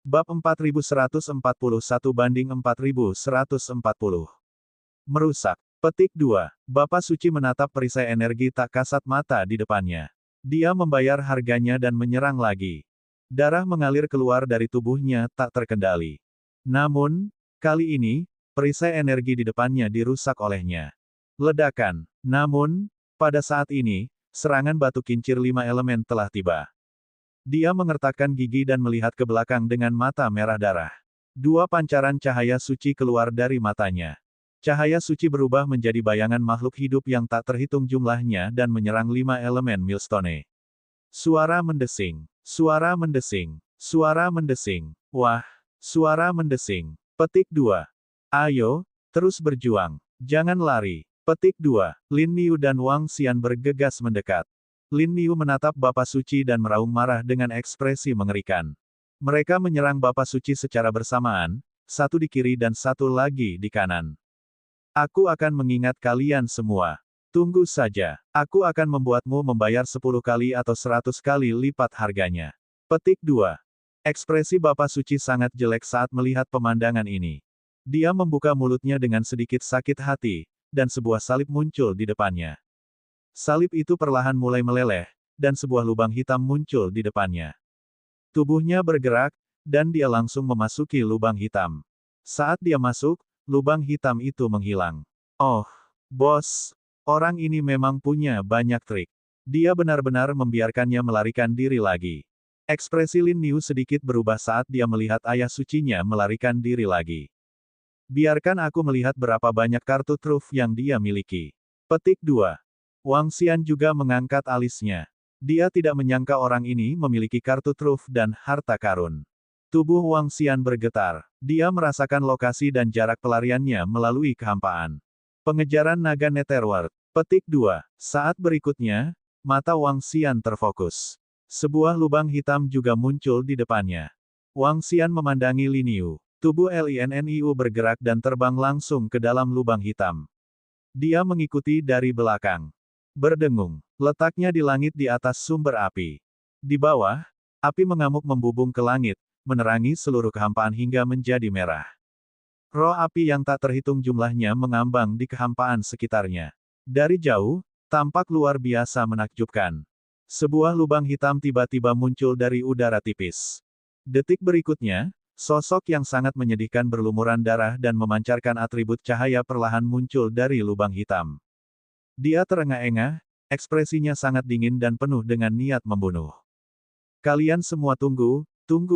Bab 4141 banding 4140. Merusak. Petik 2. Bapak Suci menatap perisai energi tak kasat mata di depannya. Dia membayar harganya dan menyerang lagi. Darah mengalir keluar dari tubuhnya tak terkendali. Namun, kali ini, perisai energi di depannya dirusak olehnya. Ledakan. Namun, pada saat ini, serangan batu kincir 5 elemen telah tiba. Dia mengertakkan gigi dan melihat ke belakang dengan mata merah darah. Dua pancaran cahaya suci keluar dari matanya. Cahaya suci berubah menjadi bayangan makhluk hidup yang tak terhitung jumlahnya dan menyerang 5 elemen Millstone. Suara mendesing. Suara mendesing. Suara mendesing. Wah! Suara mendesing. Petik 2. Ayo, terus berjuang. Jangan lari. Petik 2. Lin Niu dan Wang Xian bergegas mendekat. Lin Niu menatap Bapak Suci dan meraung marah dengan ekspresi mengerikan. Mereka menyerang Bapak Suci secara bersamaan, satu di kiri dan satu lagi di kanan. Aku akan mengingat kalian semua. Tunggu saja. Aku akan membuatmu membayar 10 kali atau 100 kali lipat harganya. Petik 2. Ekspresi Bapak Suci sangat jelek saat melihat pemandangan ini. Dia membuka mulutnya dengan sedikit sakit hati, dan sebuah salib muncul di depannya. Salib itu perlahan mulai meleleh, dan sebuah lubang hitam muncul di depannya. Tubuhnya bergerak, dan dia langsung memasuki lubang hitam. Saat dia masuk, lubang hitam itu menghilang. Oh, bos, orang ini memang punya banyak trik. Dia benar-benar membiarkannya melarikan diri lagi. Ekspresi Lin Niu sedikit berubah saat dia melihat ayah sucinya melarikan diri lagi. Biarkan aku melihat berapa banyak kartu truf yang dia miliki. Petik 2. Wang Xian juga mengangkat alisnya. Dia tidak menyangka orang ini memiliki kartu truf dan harta karun. Tubuh Wang Xian bergetar. Dia merasakan lokasi dan jarak pelariannya melalui kehampaan. Pengejaran naga Netherworld. Petik 2. Saat berikutnya, mata Wang Xian terfokus. Sebuah lubang hitam juga muncul di depannya. Wang Xian memandangi Lin Niu. Tubuh Linniu bergerak dan terbang langsung ke dalam lubang hitam. Dia mengikuti dari belakang. Berdengung. Letaknya di langit di atas sumber api. Di bawah, api mengamuk membubung ke langit, menerangi seluruh kehampaan hingga menjadi merah. Roh api yang tak terhitung jumlahnya mengambang di kehampaan sekitarnya. Dari jauh, tampak luar biasa menakjubkan. Sebuah lubang hitam tiba-tiba muncul dari udara tipis. Detik berikutnya, sosok yang sangat menyedihkan berlumuran darah dan memancarkan atribut cahaya perlahan muncul dari lubang hitam. Dia terengah-engah, ekspresinya sangat dingin dan penuh dengan niat membunuh. Kalian semua tunggu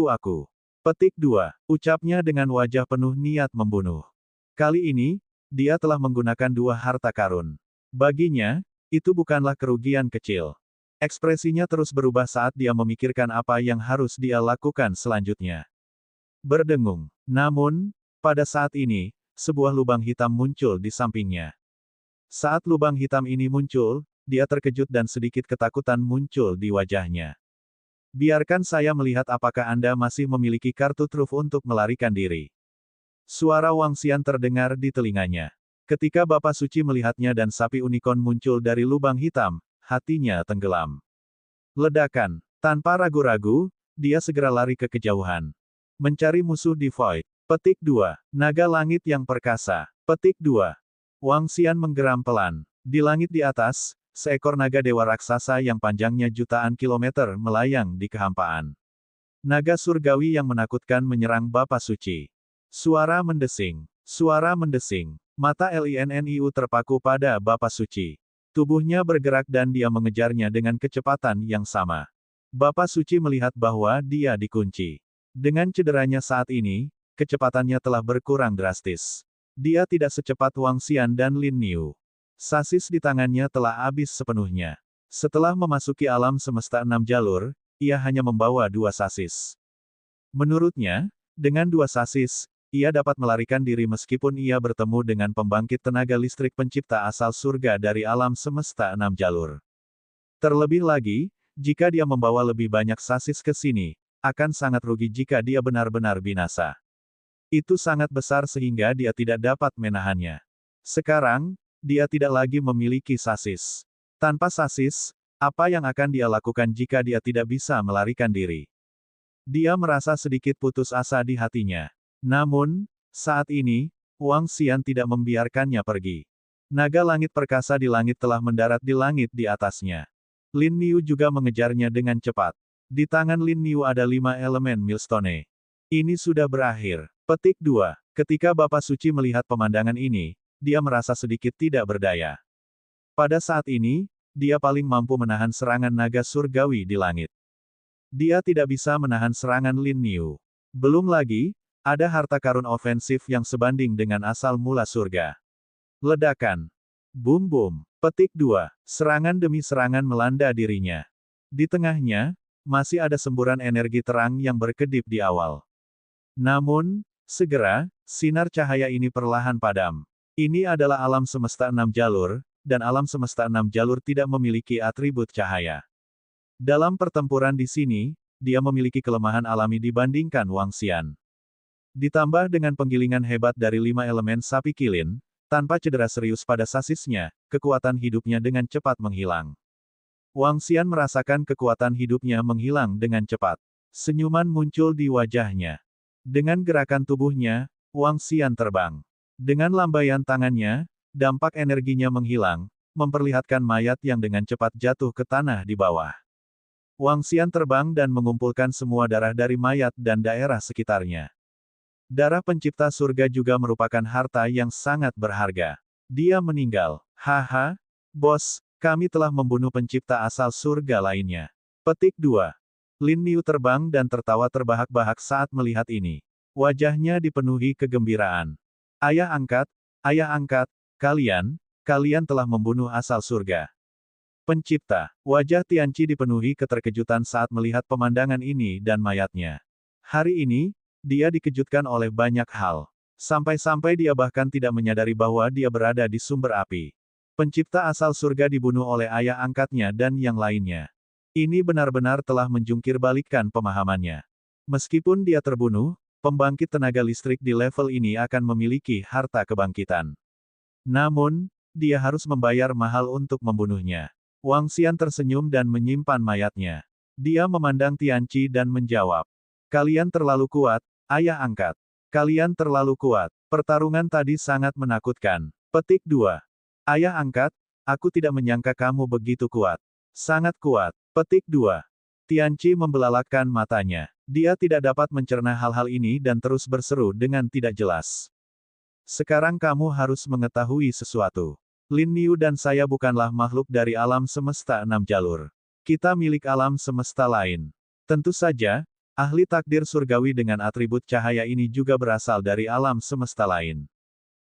aku. Petik 2. Ucapnya dengan wajah penuh niat membunuh. Kali ini, dia telah menggunakan 2 harta karun. Baginya, itu bukanlah kerugian kecil. Ekspresinya terus berubah saat dia memikirkan apa yang harus dia lakukan selanjutnya. Berdengung. Namun, pada saat ini, sebuah lubang hitam muncul di sampingnya. Saat lubang hitam ini muncul, dia terkejut dan sedikit ketakutan muncul di wajahnya. Biarkan saya melihat apakah Anda masih memiliki kartu truf untuk melarikan diri. Suara Wang Xian terdengar di telinganya. Ketika Bapak Suci melihatnya dan sapi unicorn muncul dari lubang hitam, hatinya tenggelam. Ledakan. Tanpa ragu-ragu, dia segera lari ke kejauhan. Mencari musuh di Void. Petik 2. Naga langit yang perkasa. Petik 2. Wang Xian menggeram pelan. Di langit di atas, seekor naga dewa raksasa yang panjangnya jutaan kilometer melayang di kehampaan. Naga surgawi yang menakutkan menyerang Bapak Suci. Suara mendesing. Suara mendesing. Mata Linniu terpaku pada Bapak Suci. Tubuhnya bergerak dan dia mengejarnya dengan kecepatan yang sama. Bapak Suci melihat bahwa dia dikunci. Dengan cederanya saat ini, kecepatannya telah berkurang drastis. Dia tidak secepat Wang Xian dan Lin Niu. Sasis di tangannya telah habis sepenuhnya. Setelah memasuki alam semesta 6 jalur, ia hanya membawa 2 sasis. Menurutnya, dengan 2 sasis, ia dapat melarikan diri meskipun ia bertemu dengan pembangkit tenaga listrik pencipta asal surga dari alam semesta 6 jalur. Terlebih lagi, jika dia membawa lebih banyak sasis ke sini, akan sangat rugi jika dia benar-benar binasa. Itu sangat besar sehingga dia tidak dapat menahannya. Sekarang, dia tidak lagi memiliki sasis. Tanpa sasis, apa yang akan dia lakukan jika dia tidak bisa melarikan diri? Dia merasa sedikit putus asa di hatinya. Namun, saat ini, Wang Xian tidak membiarkannya pergi. Naga langit perkasa di langit telah mendarat di langit di atasnya. Lin Niu juga mengejarnya dengan cepat. Di tangan Lin Niu ada 5 elemen Millstone. Ini sudah berakhir. Petik 2. Ketika Bapak Suci melihat pemandangan ini, dia merasa sedikit tidak berdaya. Pada saat ini, dia paling mampu menahan serangan naga surgawi di langit. Dia tidak bisa menahan serangan Lin Niu. Belum lagi, ada harta karun ofensif yang sebanding dengan asal mula surga. Ledakan. Boom boom. Petik 2. Serangan demi serangan melanda dirinya. Di tengahnya, masih ada semburan energi terang yang berkedip di awal. Namun, segera, sinar cahaya ini perlahan padam. Ini adalah alam semesta 6 jalur, dan alam semesta 6 jalur tidak memiliki atribut cahaya. Dalam pertempuran di sini, dia memiliki kelemahan alami dibandingkan Wang Xian. Ditambah dengan penggilingan hebat dari 5 elemen sapi kilin, tanpa cedera serius pada sasisnya, kekuatan hidupnya dengan cepat menghilang. Wang Xian merasakan kekuatan hidupnya menghilang dengan cepat. Senyuman muncul di wajahnya. Dengan gerakan tubuhnya, Wang Xian terbang. Dengan lambaian tangannya, dampak energinya menghilang, memperlihatkan mayat yang dengan cepat jatuh ke tanah di bawah. Wang Xian terbang dan mengumpulkan semua darah dari mayat dan daerah sekitarnya. Darah pencipta surga juga merupakan harta yang sangat berharga. Dia meninggal. Haha, bos, kami telah membunuh pencipta asal surga lainnya. Petik 2. Lin Niu terbang dan tertawa terbahak-bahak saat melihat ini. Wajahnya dipenuhi kegembiraan. Ayah angkat, kalian telah membunuh asal surga. Pencipta. Wajah Tianqi dipenuhi keterkejutan saat melihat pemandangan ini dan mayatnya. Hari ini, dia dikejutkan oleh banyak hal. Sampai-sampai dia bahkan tidak menyadari bahwa dia berada di sumber api. Pencipta asal surga dibunuh oleh ayah angkatnya dan yang lainnya. Ini benar-benar telah menjungkir balikkan pemahamannya. Meskipun dia terbunuh, pembangkit tenaga listrik di level ini akan memiliki harta kebangkitan. Namun, dia harus membayar mahal untuk membunuhnya. Wang Xian tersenyum dan menyimpan mayatnya. Dia memandang Tianqi dan menjawab. Kalian terlalu kuat, ayah angkat. Kalian terlalu kuat. Pertarungan tadi sangat menakutkan. Petik 2. Ayah angkat, aku tidak menyangka kamu begitu kuat. Sangat kuat. Petik 2. Tianqi membelalakkan matanya. Dia tidak dapat mencerna hal-hal ini dan terus berseru dengan tidak jelas. Sekarang kamu harus mengetahui sesuatu. Lin Niu dan saya bukanlah makhluk dari alam semesta 6 jalur. Kita milik alam semesta lain. Tentu saja, ahli takdir surgawi dengan atribut cahaya ini juga berasal dari alam semesta lain.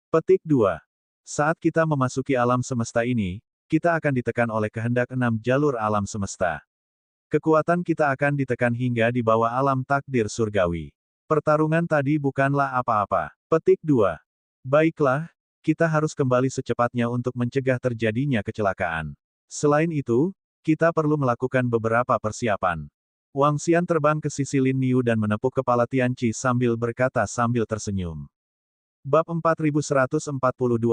Petik 2. Saat kita memasuki alam semesta ini, kita akan ditekan oleh kehendak 6 jalur alam semesta. Kekuatan kita akan ditekan hingga di bawah alam takdir surgawi. Pertarungan tadi bukanlah apa-apa. Petik 2. Baiklah, kita harus kembali secepatnya untuk mencegah terjadinya kecelakaan. Selain itu, kita perlu melakukan beberapa persiapan. Wang Xian terbang ke sisi Lin Niu dan menepuk kepala Tianqi sambil berkata sambil tersenyum. Bab 4142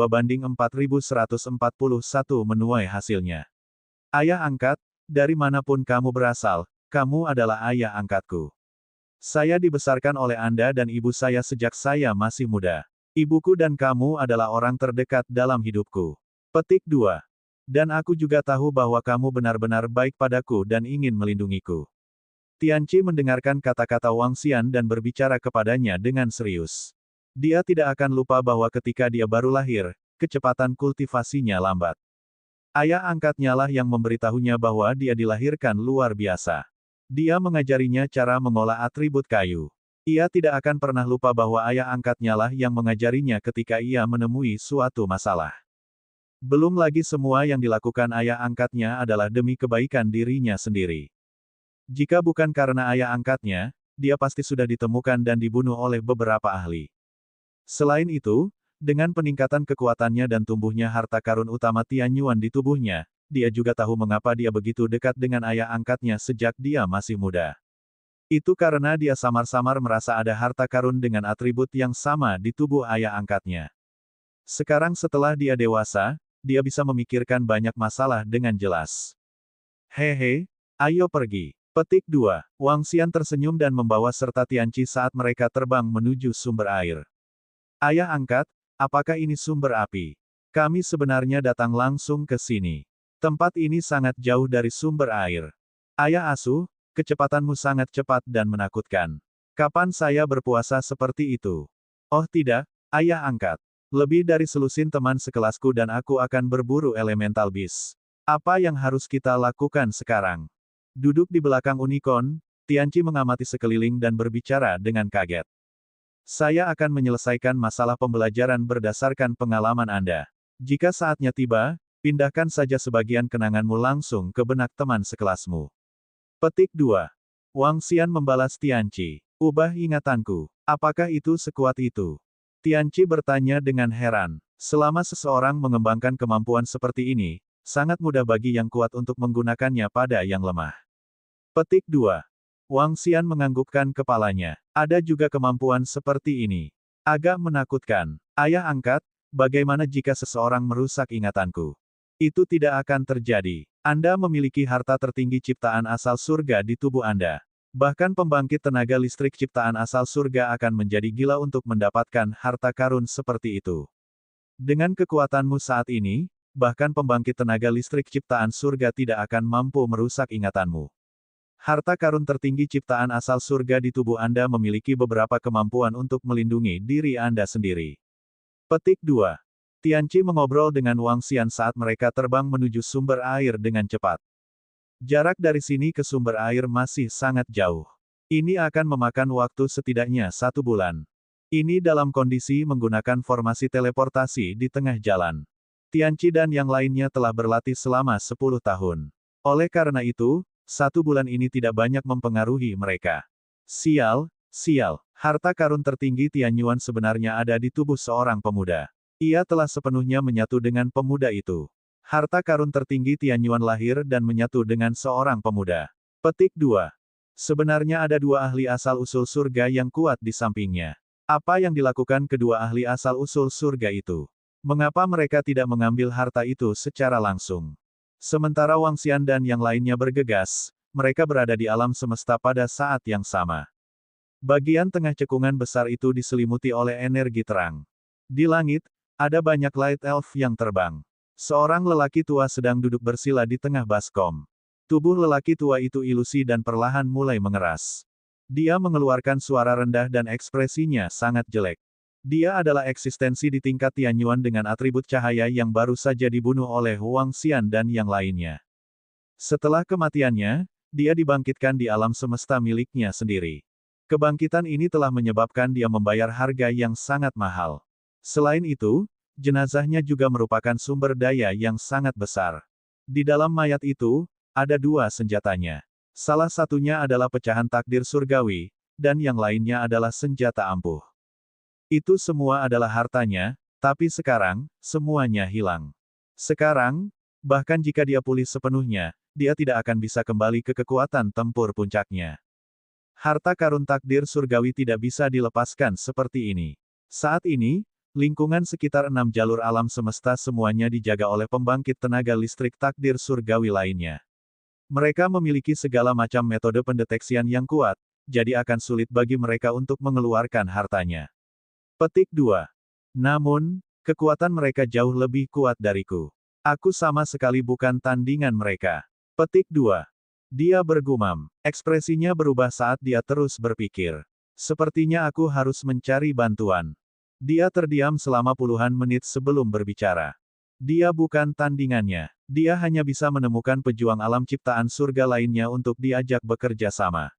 banding 4141 menuai hasilnya. Ayah angkat, dari manapun kamu berasal, kamu adalah ayah angkatku. Saya dibesarkan oleh Anda dan ibu saya sejak saya masih muda. Ibuku dan kamu adalah orang terdekat dalam hidupku. Petik 2. Dan aku juga tahu bahwa kamu benar-benar baik padaku dan ingin melindungiku. Tianqi mendengarkan kata-kata Wang Xian dan berbicara kepadanya dengan serius. Dia tidak akan lupa bahwa ketika dia baru lahir, kecepatan kultivasinya lambat. Ayah angkatnya lah yang memberitahunya bahwa dia dilahirkan luar biasa. Dia mengajarinya cara mengolah atribut kayu. Ia tidak akan pernah lupa bahwa ayah angkatnya lah yang mengajarinya ketika ia menemui suatu masalah. Belum lagi semua yang dilakukan ayah angkatnya adalah demi kebaikan dirinya sendiri. Jika bukan karena ayah angkatnya, dia pasti sudah ditemukan dan dibunuh oleh beberapa ahli. Selain itu, dengan peningkatan kekuatannya dan tumbuhnya harta karun utama Tianyuan di tubuhnya, dia juga tahu mengapa dia begitu dekat dengan ayah angkatnya sejak dia masih muda. Itu karena dia samar-samar merasa ada harta karun dengan atribut yang sama di tubuh ayah angkatnya. Sekarang setelah dia dewasa, dia bisa memikirkan banyak masalah dengan jelas. Hehe, ayo pergi. Petik 2. Wang Xian tersenyum dan membawa serta Tianqi saat mereka terbang menuju sumber air. Ayah angkat, apakah ini sumber api? Kami sebenarnya datang langsung ke sini. Tempat ini sangat jauh dari sumber air. Ayah asuh, kecepatanmu sangat cepat dan menakutkan. Kapan saya berpuasa seperti itu? Oh tidak, ayah angkat. Lebih dari selusin teman sekelasku dan aku akan berburu elemental beast. Apa yang harus kita lakukan sekarang? Duduk di belakang unicorn, Tianqi mengamati sekeliling dan berbicara dengan kaget. Saya akan menyelesaikan masalah pembelajaran berdasarkan pengalaman Anda. Jika saatnya tiba, pindahkan saja sebagian kenanganmu langsung ke benak teman sekelasmu. Petik 2. Wang Xian membalas Tianqi. Ubah ingatanku. Apakah itu sekuat itu? Tianqi bertanya dengan heran. Selama seseorang mengembangkan kemampuan seperti ini, sangat mudah bagi yang kuat untuk menggunakannya pada yang lemah. Petik 2. Wang Xian menganggukkan kepalanya. Ada juga kemampuan seperti ini. Agak menakutkan. Ayah angkat, bagaimana jika seseorang merusak ingatanku? Itu tidak akan terjadi. Anda memiliki harta tertinggi ciptaan asal surga di tubuh Anda. Bahkan pembangkit tenaga listrik ciptaan asal surga akan menjadi gila untuk mendapatkan harta karun seperti itu. Dengan kekuatanmu saat ini, bahkan pembangkit tenaga listrik ciptaan surga tidak akan mampu merusak ingatanmu. Harta karun tertinggi ciptaan asal surga di tubuh Anda memiliki beberapa kemampuan untuk melindungi diri Anda sendiri. Petik 2. Tianqi mengobrol dengan Wang Xian saat mereka terbang menuju sumber air dengan cepat. Jarak dari sini ke sumber air masih sangat jauh. Ini akan memakan waktu setidaknya 1 bulan. Ini dalam kondisi menggunakan formasi teleportasi di tengah jalan. Tianqi dan yang lainnya telah berlatih selama 10 tahun. Oleh karena itu, 1 bulan ini tidak banyak mempengaruhi mereka. Sial, sial. Harta karun tertinggi Tianyuan sebenarnya ada di tubuh seorang pemuda. Ia telah sepenuhnya menyatu dengan pemuda itu. Harta karun tertinggi Tianyuan lahir dan menyatu dengan seorang pemuda. Petik 2. Sebenarnya ada 2 ahli asal-usul surga yang kuat di sampingnya. Apa yang dilakukan kedua ahli asal-usul surga itu? Mengapa mereka tidak mengambil harta itu secara langsung? Sementara Wang Xian dan yang lainnya bergegas, mereka berada di alam semesta pada saat yang sama. Bagian tengah cekungan besar itu diselimuti oleh energi terang. Di langit, ada banyak light elf yang terbang. Seorang lelaki tua sedang duduk bersila di tengah baskom. Tubuh lelaki tua itu ilusi dan perlahan mulai mengeras. Dia mengeluarkan suara rendah dan ekspresinya sangat jelek. Dia adalah eksistensi di tingkat Tianyuan dengan atribut cahaya yang baru saja dibunuh oleh Wang Xian dan yang lainnya. Setelah kematiannya, dia dibangkitkan di alam semesta miliknya sendiri. Kebangkitan ini telah menyebabkan dia membayar harga yang sangat mahal. Selain itu, jenazahnya juga merupakan sumber daya yang sangat besar. Di dalam mayat itu, ada 2 senjatanya. Salah satunya adalah pecahan takdir surgawi, dan yang lainnya adalah senjata ampuh. Itu semua adalah hartanya, tapi sekarang, semuanya hilang. Sekarang, bahkan jika dia pulih sepenuhnya, dia tidak akan bisa kembali ke kekuatan tempur puncaknya. Harta karun takdir surgawi tidak bisa dilepaskan seperti ini. Saat ini, lingkungan sekitar 6 jalur alam semesta semuanya dijaga oleh pembangkit tenaga listrik takdir surgawi lainnya. Mereka memiliki segala macam metode pendeteksian yang kuat, jadi akan sulit bagi mereka untuk mengeluarkan hartanya. Petik 2. Namun, kekuatan mereka jauh lebih kuat dariku. Aku sama sekali bukan tandingan mereka. Petik 2. Dia bergumam. Ekspresinya berubah saat dia terus berpikir. Sepertinya aku harus mencari bantuan. Dia terdiam selama puluhan menit sebelum berbicara. Dia bukan tandingannya. Dia hanya bisa menemukan pejuang alam ciptaan surga lainnya untuk diajak bekerja sama.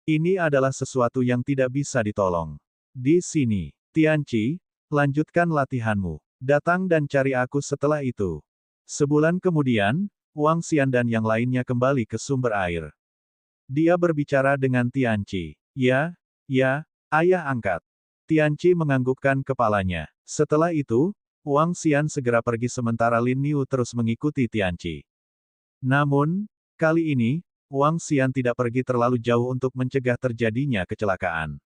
Ini adalah sesuatu yang tidak bisa ditolong. Di sini. Tianqi, lanjutkan latihanmu. Datang dan cari aku setelah itu. Sebulan kemudian, Wang Xian dan yang lainnya kembali ke sumber air. Dia berbicara dengan Tianqi. Ya, ayah angkat. Tianqi menganggukkan kepalanya. Setelah itu, Wang Xian segera pergi sementara Lin Niu terus mengikuti Tianqi. Namun, kali ini, Wang Xian tidak pergi terlalu jauh untuk mencegah terjadinya kecelakaan.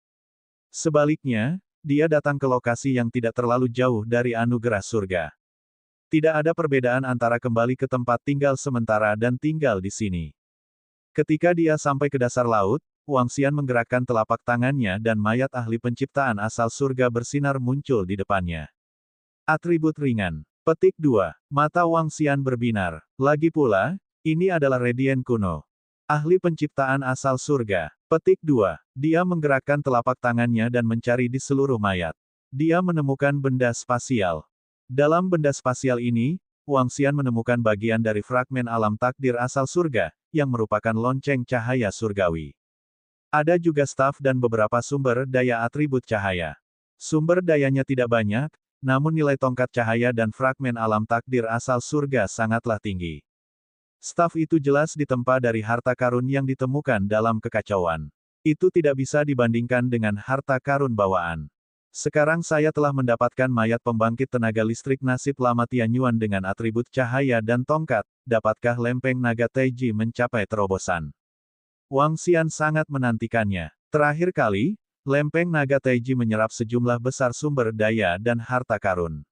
Sebaliknya, dia datang ke lokasi yang tidak terlalu jauh dari anugerah surga. Tidak ada perbedaan antara kembali ke tempat tinggal sementara dan tinggal di sini. Ketika dia sampai ke dasar laut, Wang Xian menggerakkan telapak tangannya dan mayat ahli penciptaan asal surga bersinar muncul di depannya. Atribut ringan. Petik 2. Mata Wang Xian berbinar. Lagi pula, ini adalah Radiant kuno. Ahli penciptaan asal surga. Petik 2. Dia menggerakkan telapak tangannya dan mencari di seluruh mayat. Dia menemukan benda spasial. Dalam benda spasial ini, Wang Xian menemukan bagian dari fragmen alam takdir asal surga, yang merupakan lonceng cahaya surgawi. Ada juga staf dan beberapa sumber daya atribut cahaya. Sumber dayanya tidak banyak, namun nilai tongkat cahaya dan fragmen alam takdir asal surga sangatlah tinggi. Staf itu jelas ditempa dari harta karun yang ditemukan dalam kekacauan. Itu tidak bisa dibandingkan dengan harta karun bawaan. Sekarang saya telah mendapatkan mayat pembangkit tenaga listrik nasib lama Tianyuan dengan atribut cahaya dan tongkat, dapatkah lempeng naga Taiji mencapai terobosan? Wang Xian sangat menantikannya. Terakhir kali, lempeng naga Taiji menyerap sejumlah besar sumber daya dan harta karun.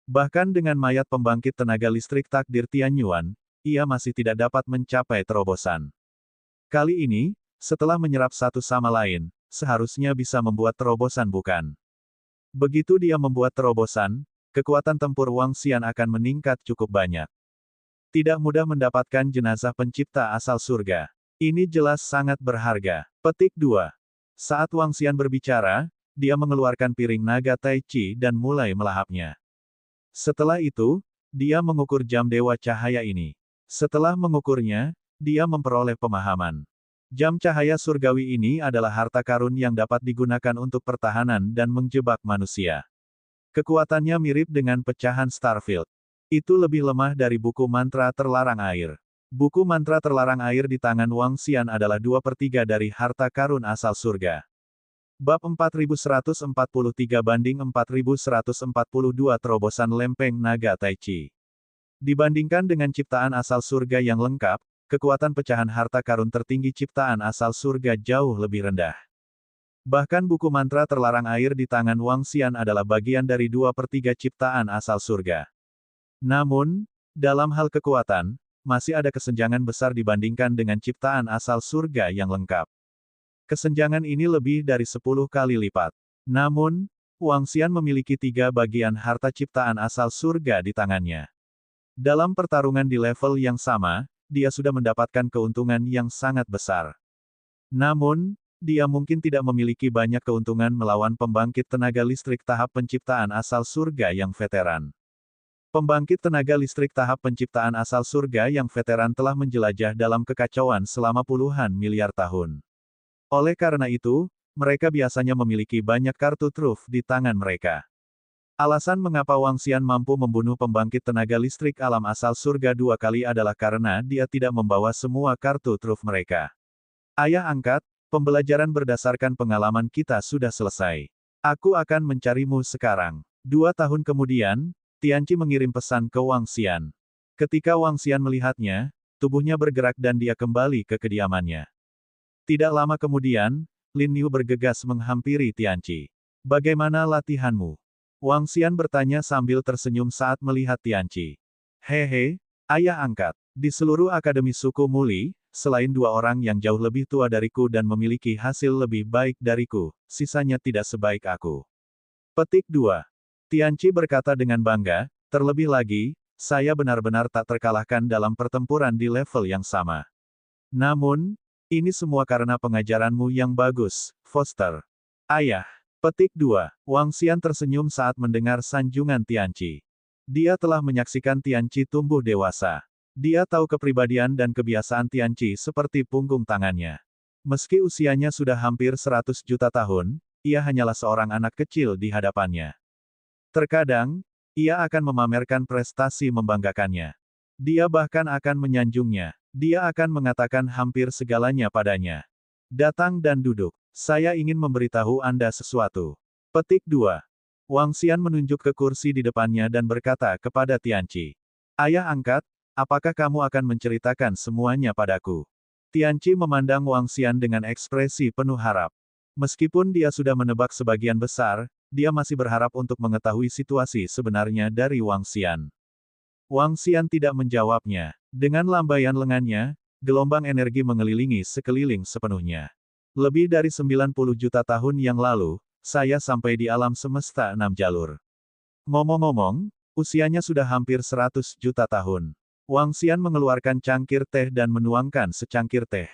Bahkan dengan mayat pembangkit tenaga listrik takdir Tianyuan, ia masih tidak dapat mencapai terobosan. Kali ini, setelah menyerap satu sama lain, seharusnya bisa membuat terobosan bukan? Begitu dia membuat terobosan, kekuatan tempur Wang Xian akan meningkat cukup banyak. Tidak mudah mendapatkan jenazah pencipta asal surga. Ini jelas sangat berharga. Petik 2. Saat Wang Xian berbicara, dia mengeluarkan piring naga Tai Chi dan mulai melahapnya. Setelah itu, dia mengukur jam dewa cahaya ini. Setelah mengukurnya, dia memperoleh pemahaman. Jam cahaya surgawi ini adalah harta karun yang dapat digunakan untuk pertahanan dan menjebak manusia. Kekuatannya mirip dengan pecahan Starfield. Itu lebih lemah dari buku mantra terlarang air. Buku mantra terlarang air di tangan Wang Xian adalah 2/3 dari harta karun asal surga. Bab 4143 banding 4142 terobosan lempeng naga Tai Chi. Dibandingkan dengan ciptaan asal surga yang lengkap, kekuatan pecahan harta karun tertinggi ciptaan asal surga jauh lebih rendah. Bahkan buku mantra terlarang air di tangan Wang Xian adalah bagian dari 2/3 ciptaan asal surga. Namun, dalam hal kekuatan, masih ada kesenjangan besar dibandingkan dengan ciptaan asal surga yang lengkap. Kesenjangan ini lebih dari 10 kali lipat. Namun, Wang Xian memiliki 3 bagian harta ciptaan asal surga di tangannya. Dalam pertarungan di level yang sama, dia sudah mendapatkan keuntungan yang sangat besar. Namun, dia mungkin tidak memiliki banyak keuntungan melawan pembangkit tenaga listrik tahap penciptaan asal surga yang veteran. Pembangkit tenaga listrik tahap penciptaan asal surga yang veteran telah menjelajah dalam kekacauan selama puluhan miliar tahun. Oleh karena itu, mereka biasanya memiliki banyak kartu truf di tangan mereka. Alasan mengapa Wang Xian mampu membunuh pembangkit tenaga listrik alam asal surga 2 kali adalah karena dia tidak membawa semua kartu truf mereka. Ayah angkat, pembelajaran berdasarkan pengalaman kita sudah selesai. Aku akan mencarimu sekarang. 2 tahun kemudian, Tianqi mengirim pesan ke Wang Xian. Ketika Wang Xian melihatnya, tubuhnya bergerak dan dia kembali ke kediamannya. Tidak lama kemudian, Lin Yu bergegas menghampiri Tianqi. Bagaimana latihanmu? Wang Xian bertanya sambil tersenyum saat melihat Tianqi. Hehe, ayah angkat. Di seluruh akademi suku Muli, selain 2 orang yang jauh lebih tua dariku dan memiliki hasil lebih baik dariku, sisanya tidak sebaik aku. Petik 2. Tianqi berkata dengan bangga, terlebih lagi, saya benar-benar tak terkalahkan dalam pertempuran di level yang sama. Namun, ini semua karena pengajaranmu yang bagus, Foster. Ayah. Petik 2. Wang Xian tersenyum saat mendengar sanjungan Tianqi. Dia telah menyaksikan Tianqi tumbuh dewasa. Dia tahu kepribadian dan kebiasaan Tianqi seperti punggung tangannya. Meski usianya sudah hampir 100 juta tahun, ia hanyalah seorang anak kecil di hadapannya. Terkadang, ia akan memamerkan prestasi membanggakannya. Dia bahkan akan menyanjungnya. Dia akan mengatakan hampir segalanya padanya. Datang dan duduk. Saya ingin memberitahu Anda sesuatu. Petik 2. Wang Xian menunjuk ke kursi di depannya dan berkata kepada Tianqi. Ayah angkat, apakah kamu akan menceritakan semuanya padaku? Tianqi memandang Wang Xian dengan ekspresi penuh harap. Meskipun dia sudah menebak sebagian besar, dia masih berharap untuk mengetahui situasi sebenarnya dari Wang Xian. Wang Xian tidak menjawabnya. Dengan lambaian lengannya, gelombang energi mengelilingi sekeliling sepenuhnya. Lebih dari 90 juta tahun yang lalu, saya sampai di alam semesta 6 jalur. Ngomong-ngomong, usianya sudah hampir 100 juta tahun. Wang Xian mengeluarkan cangkir teh dan menuangkan secangkir teh.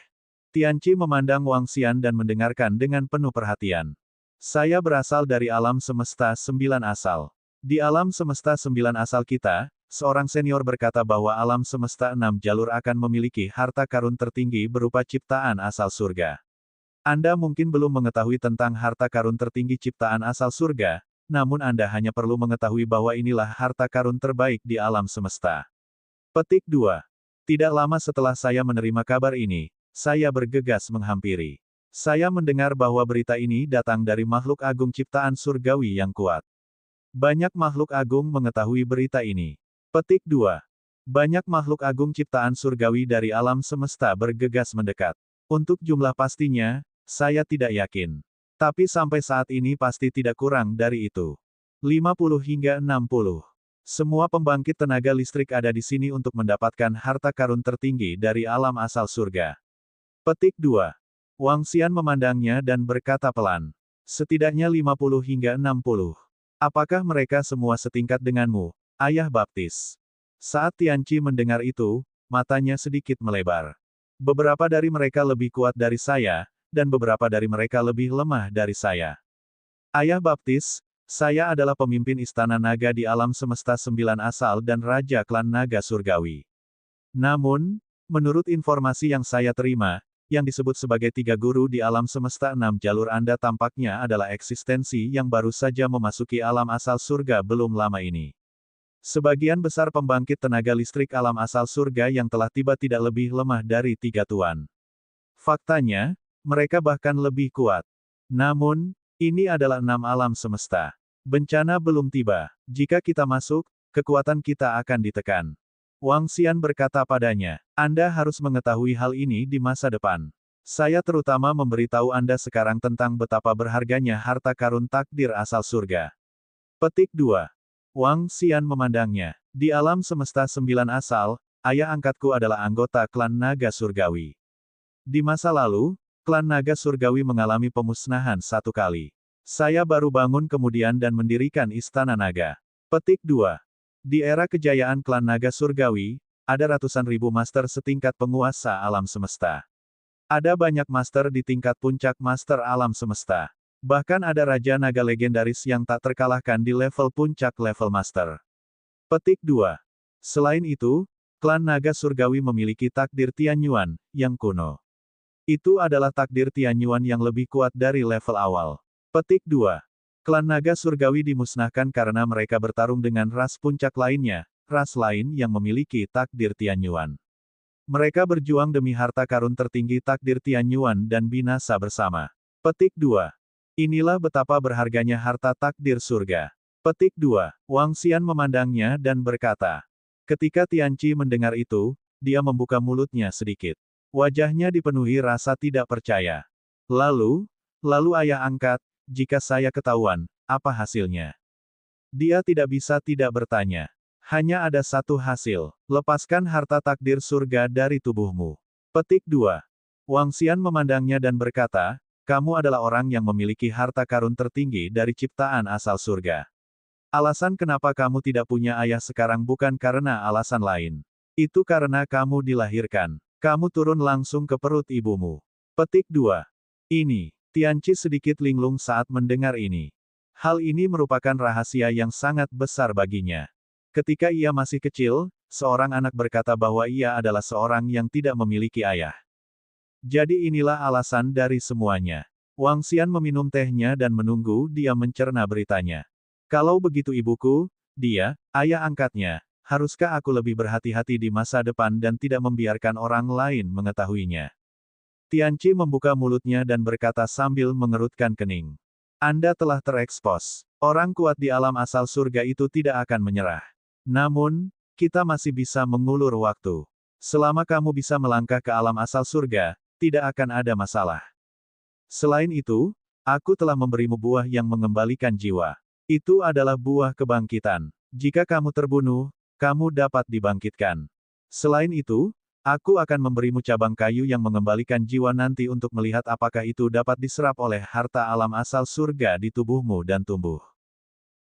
Tianqi memandang Wang Xian dan mendengarkan dengan penuh perhatian. Saya berasal dari alam semesta 9 asal. Di alam semesta 9 asal kita, seorang senior berkata bahwa alam semesta 6 jalur akan memiliki harta karun tertinggi berupa ciptaan asal surga. Anda mungkin belum mengetahui tentang harta karun tertinggi ciptaan asal surga, namun Anda hanya perlu mengetahui bahwa inilah harta karun terbaik di alam semesta. Petik 2. Tidak lama setelah saya menerima kabar ini, saya bergegas menghampiri. Saya mendengar bahwa berita ini datang dari makhluk agung ciptaan surgawi yang kuat. Banyak makhluk agung mengetahui berita ini. Petik 2. Banyak makhluk agung ciptaan surgawi dari alam semesta bergegas mendekat. Untuk jumlah pastinya, saya tidak yakin. Tapi sampai saat ini pasti tidak kurang dari itu. 50 hingga 60. Semua pembangkit tenaga listrik ada di sini untuk mendapatkan harta karun tertinggi dari alam asal surga. Petik 2. Wang Xian memandangnya dan berkata pelan. Setidaknya 50 hingga 60. Apakah mereka semua setingkat denganmu, Ayah Baptis? Saat Tianqi mendengar itu, matanya sedikit melebar. Beberapa dari mereka lebih kuat dari saya, dan beberapa dari mereka lebih lemah dari saya. Ayah Baptis, saya adalah pemimpin istana naga di alam semesta 9 asal dan raja klan naga surgawi. Namun, menurut informasi yang saya terima, yang disebut sebagai 3 guru di alam semesta 6 jalur Anda tampaknya adalah eksistensi yang baru saja memasuki alam asal surga belum lama ini. Sebagian besar pembangkit tenaga listrik alam asal surga yang telah tiba tidak lebih lemah dari 3 tuan. Faktanya, mereka bahkan lebih kuat. Namun, ini adalah 6 alam semesta. Bencana belum tiba. Jika kita masuk, kekuatan kita akan ditekan. Wang Xian berkata padanya, Anda harus mengetahui hal ini di masa depan. Saya terutama memberitahu Anda sekarang tentang betapa berharganya harta karun takdir asal surga. Petik 2. Wang Xian memandangnya. Di alam semesta 9 asal, ayah angkatku adalah anggota klan naga surgawi. Di masa lalu, klan naga surgawi mengalami pemusnahan 1 kali. Saya baru bangun kemudian dan mendirikan istana naga. Petik 2. Di era kejayaan klan naga surgawi, ada ratusan ribu master setingkat penguasa alam semesta. Ada banyak master di tingkat puncak master alam semesta. Bahkan ada raja naga legendaris yang tak terkalahkan di level puncak level master. Petik 2. Selain itu, klan naga surgawi memiliki takdir Tianyuan, yang kuno. Itu adalah takdir Tianyuan yang lebih kuat dari level awal. Petik 2. Klan naga surgawi dimusnahkan karena mereka bertarung dengan ras puncak lainnya, ras lain yang memiliki takdir Tianyuan. Mereka berjuang demi harta karun tertinggi takdir Tianyuan dan binasa bersama. Petik 2. Inilah betapa berharganya harta takdir surga. Petik 2. Wang Xian memandangnya dan berkata. Ketika Tianqi mendengar itu, dia membuka mulutnya sedikit. Wajahnya dipenuhi rasa tidak percaya. Lalu ayah angkat, jika saya ketahuan, apa hasilnya? Dia tidak bisa tidak bertanya. Hanya ada satu hasil. Lepaskan harta takdir surga dari tubuhmu. Petik 2. Wang Xian memandangnya dan berkata, kamu adalah orang yang memiliki harta karun tertinggi dari ciptaan asal surga. Alasan kenapa kamu tidak punya ayah sekarang bukan karena alasan lain. Itu karena kamu dilahirkan. Kamu turun langsung ke perut ibumu. Petik 2. Ini. Tianqi sedikit linglung saat mendengar ini. Hal ini merupakan rahasia yang sangat besar baginya. Ketika ia masih kecil, seorang anak berkata bahwa ia adalah seorang yang tidak memiliki ayah. Jadi inilah alasan dari semuanya. Wang Xian meminum tehnya dan menunggu dia mencerna beritanya. Kalau begitu ibuku, dia, ayah angkatnya, haruskah aku lebih berhati-hati di masa depan dan tidak membiarkan orang lain mengetahuinya? Tianqi membuka mulutnya dan berkata sambil mengerutkan kening. Anda telah terekspos. Orang kuat di alam asal surga itu tidak akan menyerah. Namun, kita masih bisa mengulur waktu. Selama kamu bisa melangkah ke alam asal surga, tidak akan ada masalah. Selain itu, aku telah memberimu buah yang mengembalikan jiwa. Itu adalah buah kebangkitan. Jika kamu terbunuh, kamu dapat dibangkitkan. Selain itu, Aku akan memberimu cabang kayu yang mengembalikan jiwa nanti untuk melihat apakah itu dapat diserap oleh harta alam asal surga di tubuhmu dan tumbuh.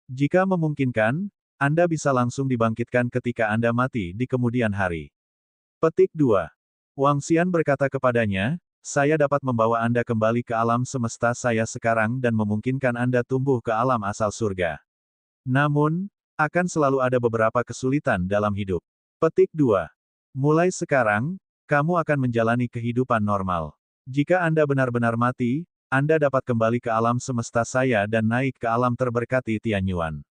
Jika memungkinkan, Anda bisa langsung dibangkitkan ketika Anda mati di kemudian hari. Petik 2. Wang Xian berkata kepadanya, saya dapat membawa Anda kembali ke alam semesta saya sekarang dan memungkinkan Anda tumbuh ke alam asal surga. Namun, akan selalu ada beberapa kesulitan dalam hidup. Petik 2. Mulai sekarang, kamu akan menjalani kehidupan normal. Jika Anda benar-benar mati, Anda dapat kembali ke alam semesta saya dan naik ke alam terberkati Tianyuan.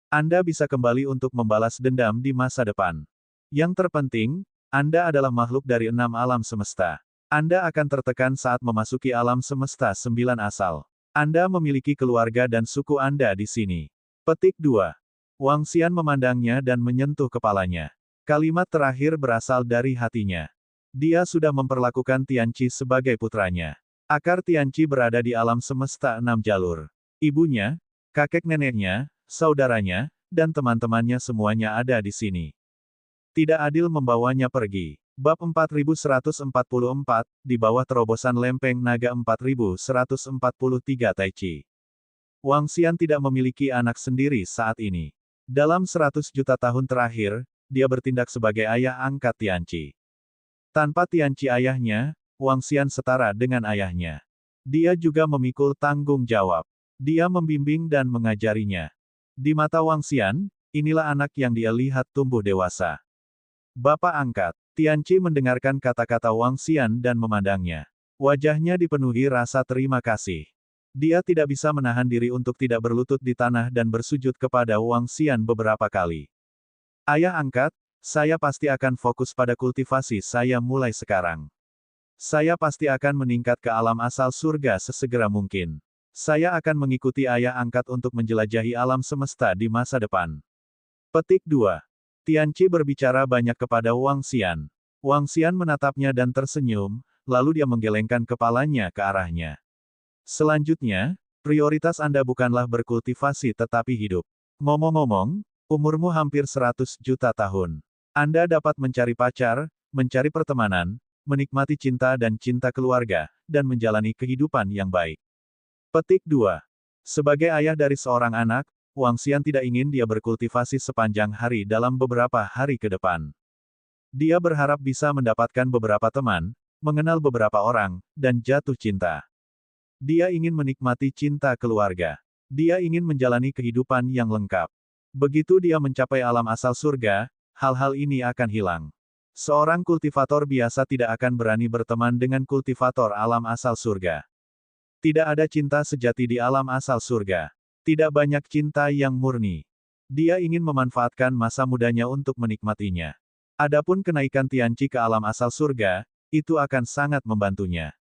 Anda bisa kembali untuk membalas dendam di masa depan. Yang terpenting, Anda adalah makhluk dari 6 alam semesta. Anda akan tertekan saat memasuki alam semesta 9 asal. Anda memiliki keluarga dan suku Anda di sini. Petik 2. Wang Xian memandangnya dan menyentuh kepalanya. Kalimat terakhir berasal dari hatinya. Dia sudah memperlakukan Tianqi sebagai putranya. Akar Tianqi berada di alam semesta 6 jalur. Ibunya, kakek neneknya, saudaranya, dan teman-temannya semuanya ada di sini. Tidak adil membawanya pergi. Bab 4144, di bawah terobosan lempeng naga 4143 Taichi. Wang Xian tidak memiliki anak sendiri saat ini. Dalam 100 juta tahun terakhir, dia bertindak sebagai ayah angkat Tianqi. Tanpa Tianqi ayahnya, Wang Xian setara dengan ayahnya. Dia juga memikul tanggung jawab. Dia membimbing dan mengajarinya. Di mata Wang Xian, inilah anak yang dia lihat tumbuh dewasa. Bapak angkat. Tianqi mendengarkan kata-kata Wang Xian dan memandangnya. Wajahnya dipenuhi rasa terima kasih. Dia tidak bisa menahan diri untuk tidak berlutut di tanah dan bersujud kepada Wang Xian beberapa kali. Ayah angkat, saya pasti akan fokus pada kultivasi saya mulai sekarang. Saya pasti akan meningkat ke alam asal surga sesegera mungkin. Saya akan mengikuti ayah angkat untuk menjelajahi alam semesta di masa depan. Petik 2. Tianqi berbicara banyak kepada Wang Xian. Wang Xian menatapnya dan tersenyum, lalu dia menggelengkan kepalanya ke arahnya. Selanjutnya, prioritas Anda bukanlah berkultivasi tetapi hidup. Ngomong-ngomong, umurmu hampir 100 juta tahun. Anda dapat mencari pacar, mencari pertemanan, menikmati cinta dan cinta keluarga, dan menjalani kehidupan yang baik. Petik 2. Sebagai ayah dari seorang anak, Wang Xian tidak ingin dia berkultivasi sepanjang hari dalam beberapa hari ke depan. Dia berharap bisa mendapatkan beberapa teman, mengenal beberapa orang, dan jatuh cinta. Dia ingin menikmati cinta keluarga. Dia ingin menjalani kehidupan yang lengkap. Begitu dia mencapai alam asal surga, hal-hal ini akan hilang. Seorang kultivator biasa tidak akan berani berteman dengan kultivator alam asal surga. Tidak ada cinta sejati di alam asal surga. Tidak banyak cinta yang murni. Dia ingin memanfaatkan masa mudanya untuk menikmatinya. Adapun kenaikan Tianqi ke alam asal surga, itu akan sangat membantunya.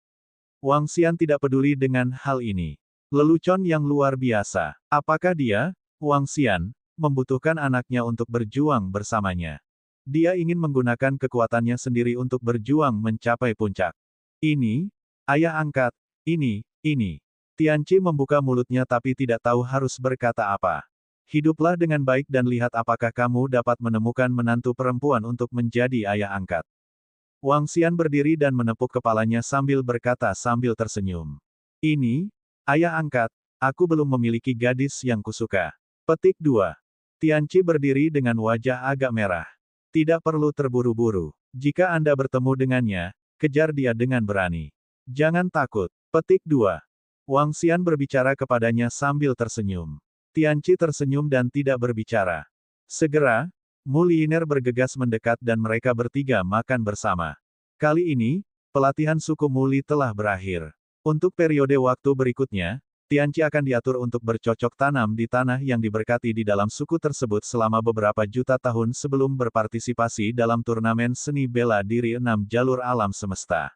Wang Xian tidak peduli dengan hal ini. Lelucon yang luar biasa. Apakah dia, Wang Xian, membutuhkan anaknya untuk berjuang bersamanya? Dia ingin menggunakan kekuatannya sendiri untuk berjuang mencapai puncak. Ini, ayah angkat, ini. Tianqi membuka mulutnya tapi tidak tahu harus berkata apa. Hiduplah dengan baik dan lihat apakah kamu dapat menemukan menantu perempuan untuk menjadi ayah angkat. Wang Xian berdiri dan menepuk kepalanya sambil berkata sambil tersenyum. Ini, ayah angkat, aku belum memiliki gadis yang kusuka. Petik 2. Tianqi berdiri dengan wajah agak merah. Tidak perlu terburu-buru. Jika Anda bertemu dengannya, kejar dia dengan berani. Jangan takut. Petik 2. Wang Xian berbicara kepadanya sambil tersenyum. Tianqi tersenyum dan tidak berbicara. Segera, Muliner bergegas mendekat dan mereka bertiga makan bersama. Kali ini, pelatihan suku Muli telah berakhir. Untuk periode waktu berikutnya, Tianqi akan diatur untuk bercocok tanam di tanah yang diberkati di dalam suku tersebut selama beberapa juta tahun sebelum berpartisipasi dalam turnamen seni bela diri 6 jalur alam semesta.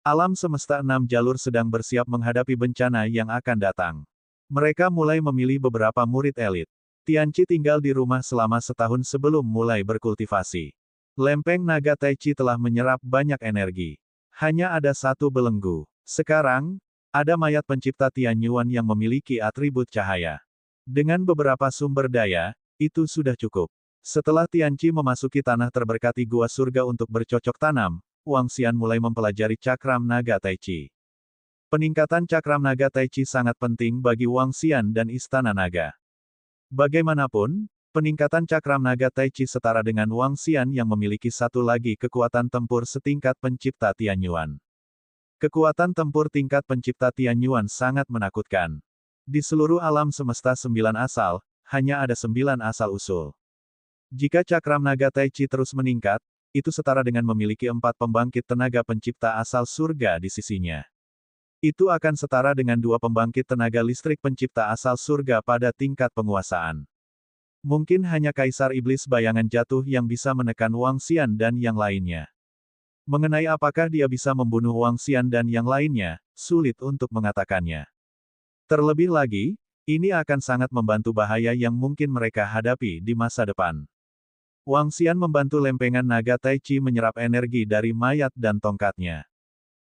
Alam semesta 6 jalur sedang bersiap menghadapi bencana yang akan datang. Mereka mulai memilih beberapa murid elit. Tianqi tinggal di rumah selama setahun sebelum mulai berkultivasi. Lempeng naga Taichi telah menyerap banyak energi. Hanya ada satu belenggu. Sekarang, ada mayat pencipta Tianyuan yang memiliki atribut cahaya. Dengan beberapa sumber daya, itu sudah cukup. Setelah Tianqi memasuki tanah terberkati Gua Surga untuk bercocok tanam, Wang Xian mulai mempelajari cakram naga Taichi. Peningkatan cakram naga Taichi sangat penting bagi Wang Xian dan Istana Naga. Bagaimanapun, peningkatan cakram naga Taichi setara dengan Wang Xian yang memiliki satu lagi kekuatan tempur setingkat pencipta Tianyuan. Kekuatan tempur tingkat pencipta Tianyuan sangat menakutkan. Di seluruh alam semesta 9 asal, hanya ada 9 asal usul. Jika cakram naga Taichi terus meningkat, itu setara dengan memiliki 4 pembangkit tenaga pencipta asal surga di sisinya. Itu akan setara dengan 2 pembangkit tenaga listrik pencipta asal surga pada tingkat penguasaan. Mungkin hanya Kaisar Iblis Bayangan Jatuh yang bisa menekan Wang Xian dan yang lainnya. Mengenai apakah dia bisa membunuh Wang Xian dan yang lainnya, sulit untuk mengatakannya. Terlebih lagi, ini akan sangat membantu bahaya yang mungkin mereka hadapi di masa depan. Wang Xian membantu lempengan naga Taichi menyerap energi dari mayat dan tongkatnya.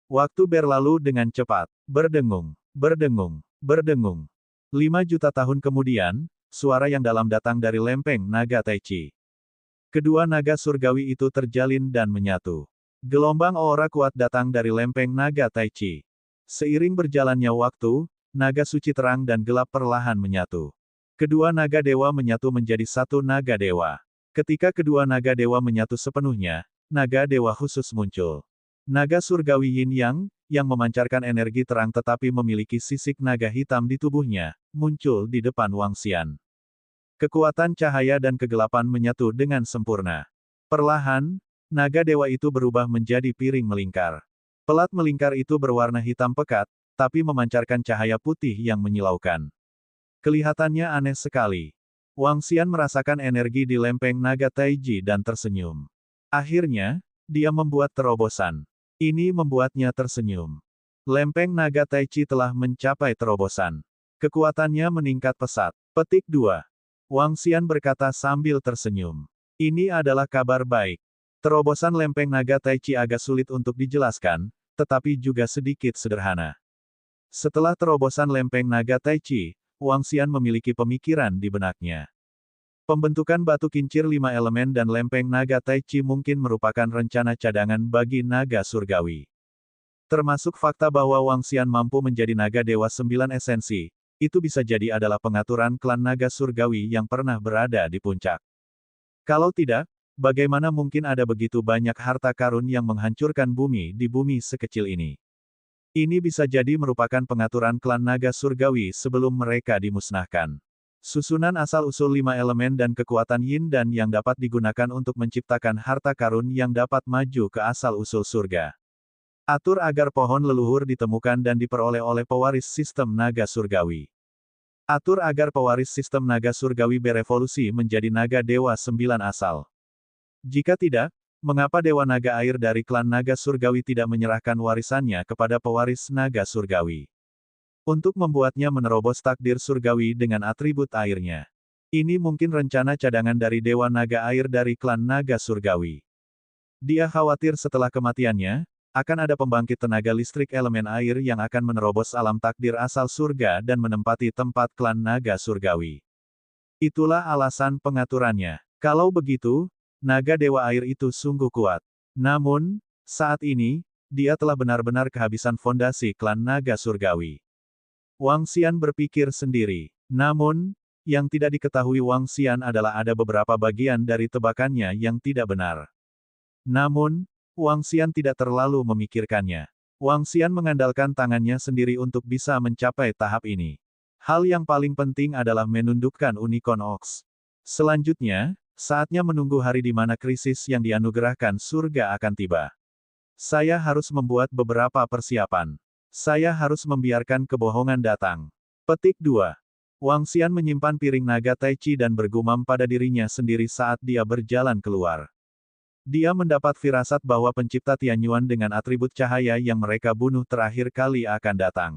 Waktu berlalu dengan cepat. Berdengung, berdengung, berdengung. 5 juta tahun kemudian, suara yang dalam datang dari lempeng naga Taichi. Kedua naga surgawi itu terjalin dan menyatu. Gelombang aura kuat datang dari lempeng naga Taichi. Seiring berjalannya waktu, naga suci terang dan gelap perlahan menyatu. Kedua naga dewa menyatu menjadi satu naga dewa. Ketika kedua naga dewa menyatu sepenuhnya, naga dewa khusus muncul. Naga surgawi Yin Yang, yang memancarkan energi terang tetapi memiliki sisik naga hitam di tubuhnya, muncul di depan Wang Xian. Kekuatan cahaya dan kegelapan menyatu dengan sempurna. Perlahan, naga dewa itu berubah menjadi piring melingkar. Pelat melingkar itu berwarna hitam pekat, tapi memancarkan cahaya putih yang menyilaukan. Kelihatannya aneh sekali. Wang Xian merasakan energi di lempeng naga Taiji dan tersenyum. Akhirnya, dia membuat terobosan. Ini membuatnya tersenyum. Lempeng naga Taichi telah mencapai terobosan. Kekuatannya meningkat pesat. Petik 2. Wang Xian berkata sambil tersenyum. Ini adalah kabar baik. Terobosan lempeng naga Taichi agak sulit untuk dijelaskan, tetapi juga sedikit sederhana. Setelah terobosan lempeng naga Taichi, Wang Xian memiliki pemikiran di benaknya. Pembentukan batu kincir 5 elemen dan lempeng naga Taichi mungkin merupakan rencana cadangan bagi naga surgawi. Termasuk fakta bahwa Wang Xian mampu menjadi naga dewa 9 esensi, itu bisa jadi adalah pengaturan klan naga surgawi yang pernah berada di puncak. Kalau tidak, bagaimana mungkin ada begitu banyak harta karun yang menghancurkan bumi di bumi sekecil ini? Ini bisa jadi merupakan pengaturan klan naga surgawi sebelum mereka dimusnahkan. Susunan asal-usul 5 elemen dan kekuatan yin dan yang dapat digunakan untuk menciptakan harta karun yang dapat maju ke asal-usul surga. Atur agar pohon leluhur ditemukan dan diperoleh oleh pewaris sistem naga surgawi. Atur agar pewaris sistem naga surgawi berevolusi menjadi naga dewa 9 asal. Jika tidak, mengapa dewa naga air dari klan naga surgawi tidak menyerahkan warisannya kepada pewaris naga surgawi? Untuk membuatnya menerobos takdir surgawi dengan atribut airnya. Ini mungkin rencana cadangan dari dewa naga air dari klan naga surgawi. Dia khawatir setelah kematiannya, akan ada pembangkit tenaga listrik elemen air yang akan menerobos alam takdir asal surga dan menempati tempat klan naga surgawi. Itulah alasan pengaturannya. Kalau begitu, naga dewa air itu sungguh kuat. Namun, saat ini, dia telah benar-benar kehabisan fondasi klan naga surgawi. Wang Xian berpikir sendiri. Namun, yang tidak diketahui Wang Xian adalah ada beberapa bagian dari tebakannya yang tidak benar. Namun, Wang Xian tidak terlalu memikirkannya. Wang Xian mengandalkan tangannya sendiri untuk bisa mencapai tahap ini. Hal yang paling penting adalah menundukkan Unicorn Ox. Selanjutnya, saatnya menunggu hari di mana krisis yang dianugerahkan surga akan tiba. Saya harus membuat beberapa persiapan. Saya harus membiarkan kebohongan datang. Petik 2. Wang Xian menyimpan piring naga Taichi dan bergumam pada dirinya sendiri saat dia berjalan keluar. Dia mendapat firasat bahwa pencipta Tianyuan dengan atribut cahaya yang mereka bunuh terakhir kali akan datang.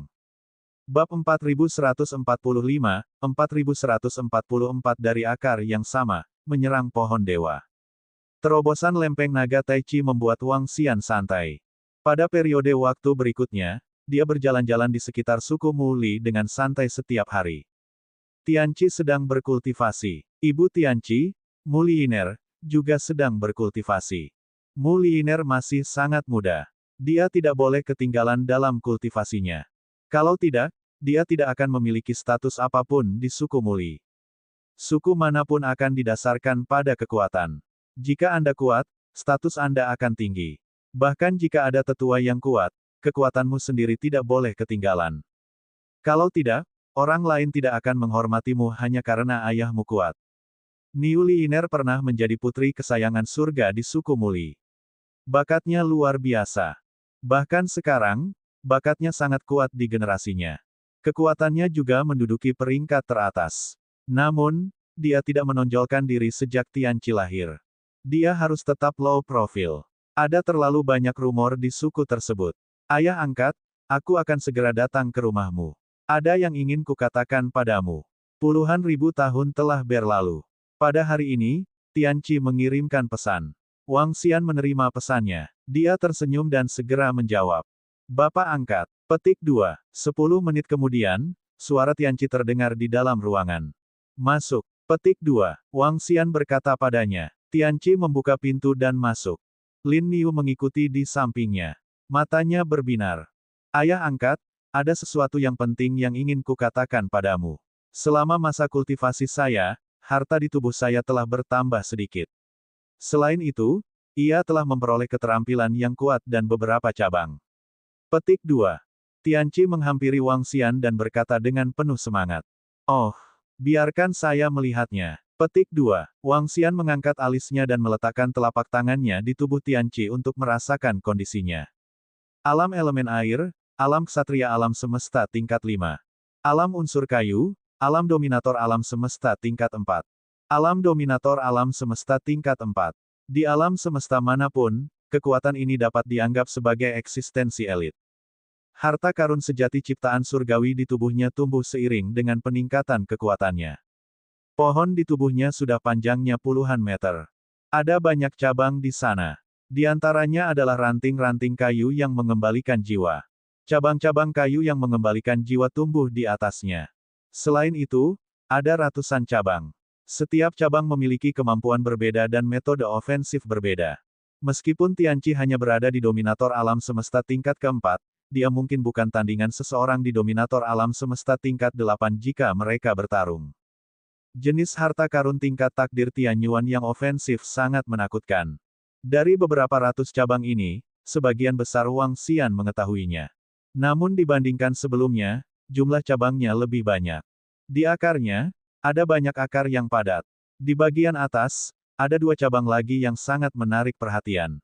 Bab 4145, 4144 dari akar yang sama, menyerang pohon dewa. Terobosan lempeng naga Taichi membuat Wang Xian santai. Pada periode waktu berikutnya, dia berjalan-jalan di sekitar suku Muli dengan santai setiap hari. Tianqi sedang berkultivasi. Ibu Tianqi, Muliner, juga sedang berkultivasi. Muliner masih sangat muda. Dia tidak boleh ketinggalan dalam kultivasinya. Kalau tidak, dia tidak akan memiliki status apapun di suku Muli. Suku manapun akan didasarkan pada kekuatan. Jika Anda kuat, status Anda akan tinggi. Bahkan jika ada tetua yang kuat, kekuatanmu sendiri tidak boleh ketinggalan. Kalau tidak, orang lain tidak akan menghormatimu hanya karena ayahmu kuat. Niu Liiner pernah menjadi putri kesayangan surga di suku Muli. Bakatnya luar biasa. Bahkan sekarang, bakatnya sangat kuat di generasinya. Kekuatannya juga menduduki peringkat teratas. Namun, dia tidak menonjolkan diri sejak Tianqi lahir. Dia harus tetap low profile. Ada terlalu banyak rumor di suku tersebut. Ayah angkat, aku akan segera datang ke rumahmu. Ada yang ingin kukatakan padamu. Puluhan ribu tahun telah berlalu. Pada hari ini, Tianqi mengirimkan pesan. Wang Xian menerima pesannya. Dia tersenyum dan segera menjawab. Bapak angkat. Petik 2. 10 menit kemudian, suara Tianqi terdengar di dalam ruangan. Masuk. Petik 2. Wang Xian berkata padanya. Tianqi membuka pintu dan masuk. Lin Niu mengikuti di sampingnya. Matanya berbinar. Ayah angkat, ada sesuatu yang penting yang ingin kukatakan padamu. Selama masa kultivasi saya, harta di tubuh saya telah bertambah sedikit. Selain itu, ia telah memperoleh keterampilan yang kuat dan beberapa cabang. Petik 2. Tianqi menghampiri Wang Xian dan berkata dengan penuh semangat. Oh, biarkan saya melihatnya. Petik 2. Wang Xian mengangkat alisnya dan meletakkan telapak tangannya di tubuh Tianqi untuk merasakan kondisinya. Alam elemen air, alam ksatria alam semesta tingkat 5. Alam unsur kayu, alam dominator alam semesta tingkat 4. Alam dominator alam semesta tingkat 4. Di alam semesta manapun, kekuatan ini dapat dianggap sebagai eksistensi elit. Harta karun sejati ciptaan surgawi di tubuhnya tumbuh seiring dengan peningkatan kekuatannya. Pohon di tubuhnya sudah panjangnya puluhan meter. Ada banyak cabang di sana. Di antaranya adalah ranting-ranting kayu yang mengembalikan jiwa. Cabang-cabang kayu yang mengembalikan jiwa tumbuh di atasnya. Selain itu, ada ratusan cabang. Setiap cabang memiliki kemampuan berbeda dan metode ofensif berbeda. Meskipun Tianqi hanya berada di dominator alam semesta tingkat keempat, dia mungkin bukan tandingan seseorang di dominator alam semesta tingkat 8 jika mereka bertarung. Jenis harta karun tingkat takdir Tianyuan yang ofensif sangat menakutkan. Dari beberapa ratus cabang ini, sebagian besar Wang Xian mengetahuinya. Namun dibandingkan sebelumnya, jumlah cabangnya lebih banyak. Di akarnya, ada banyak akar yang padat. Di bagian atas, ada 2 cabang lagi yang sangat menarik perhatian.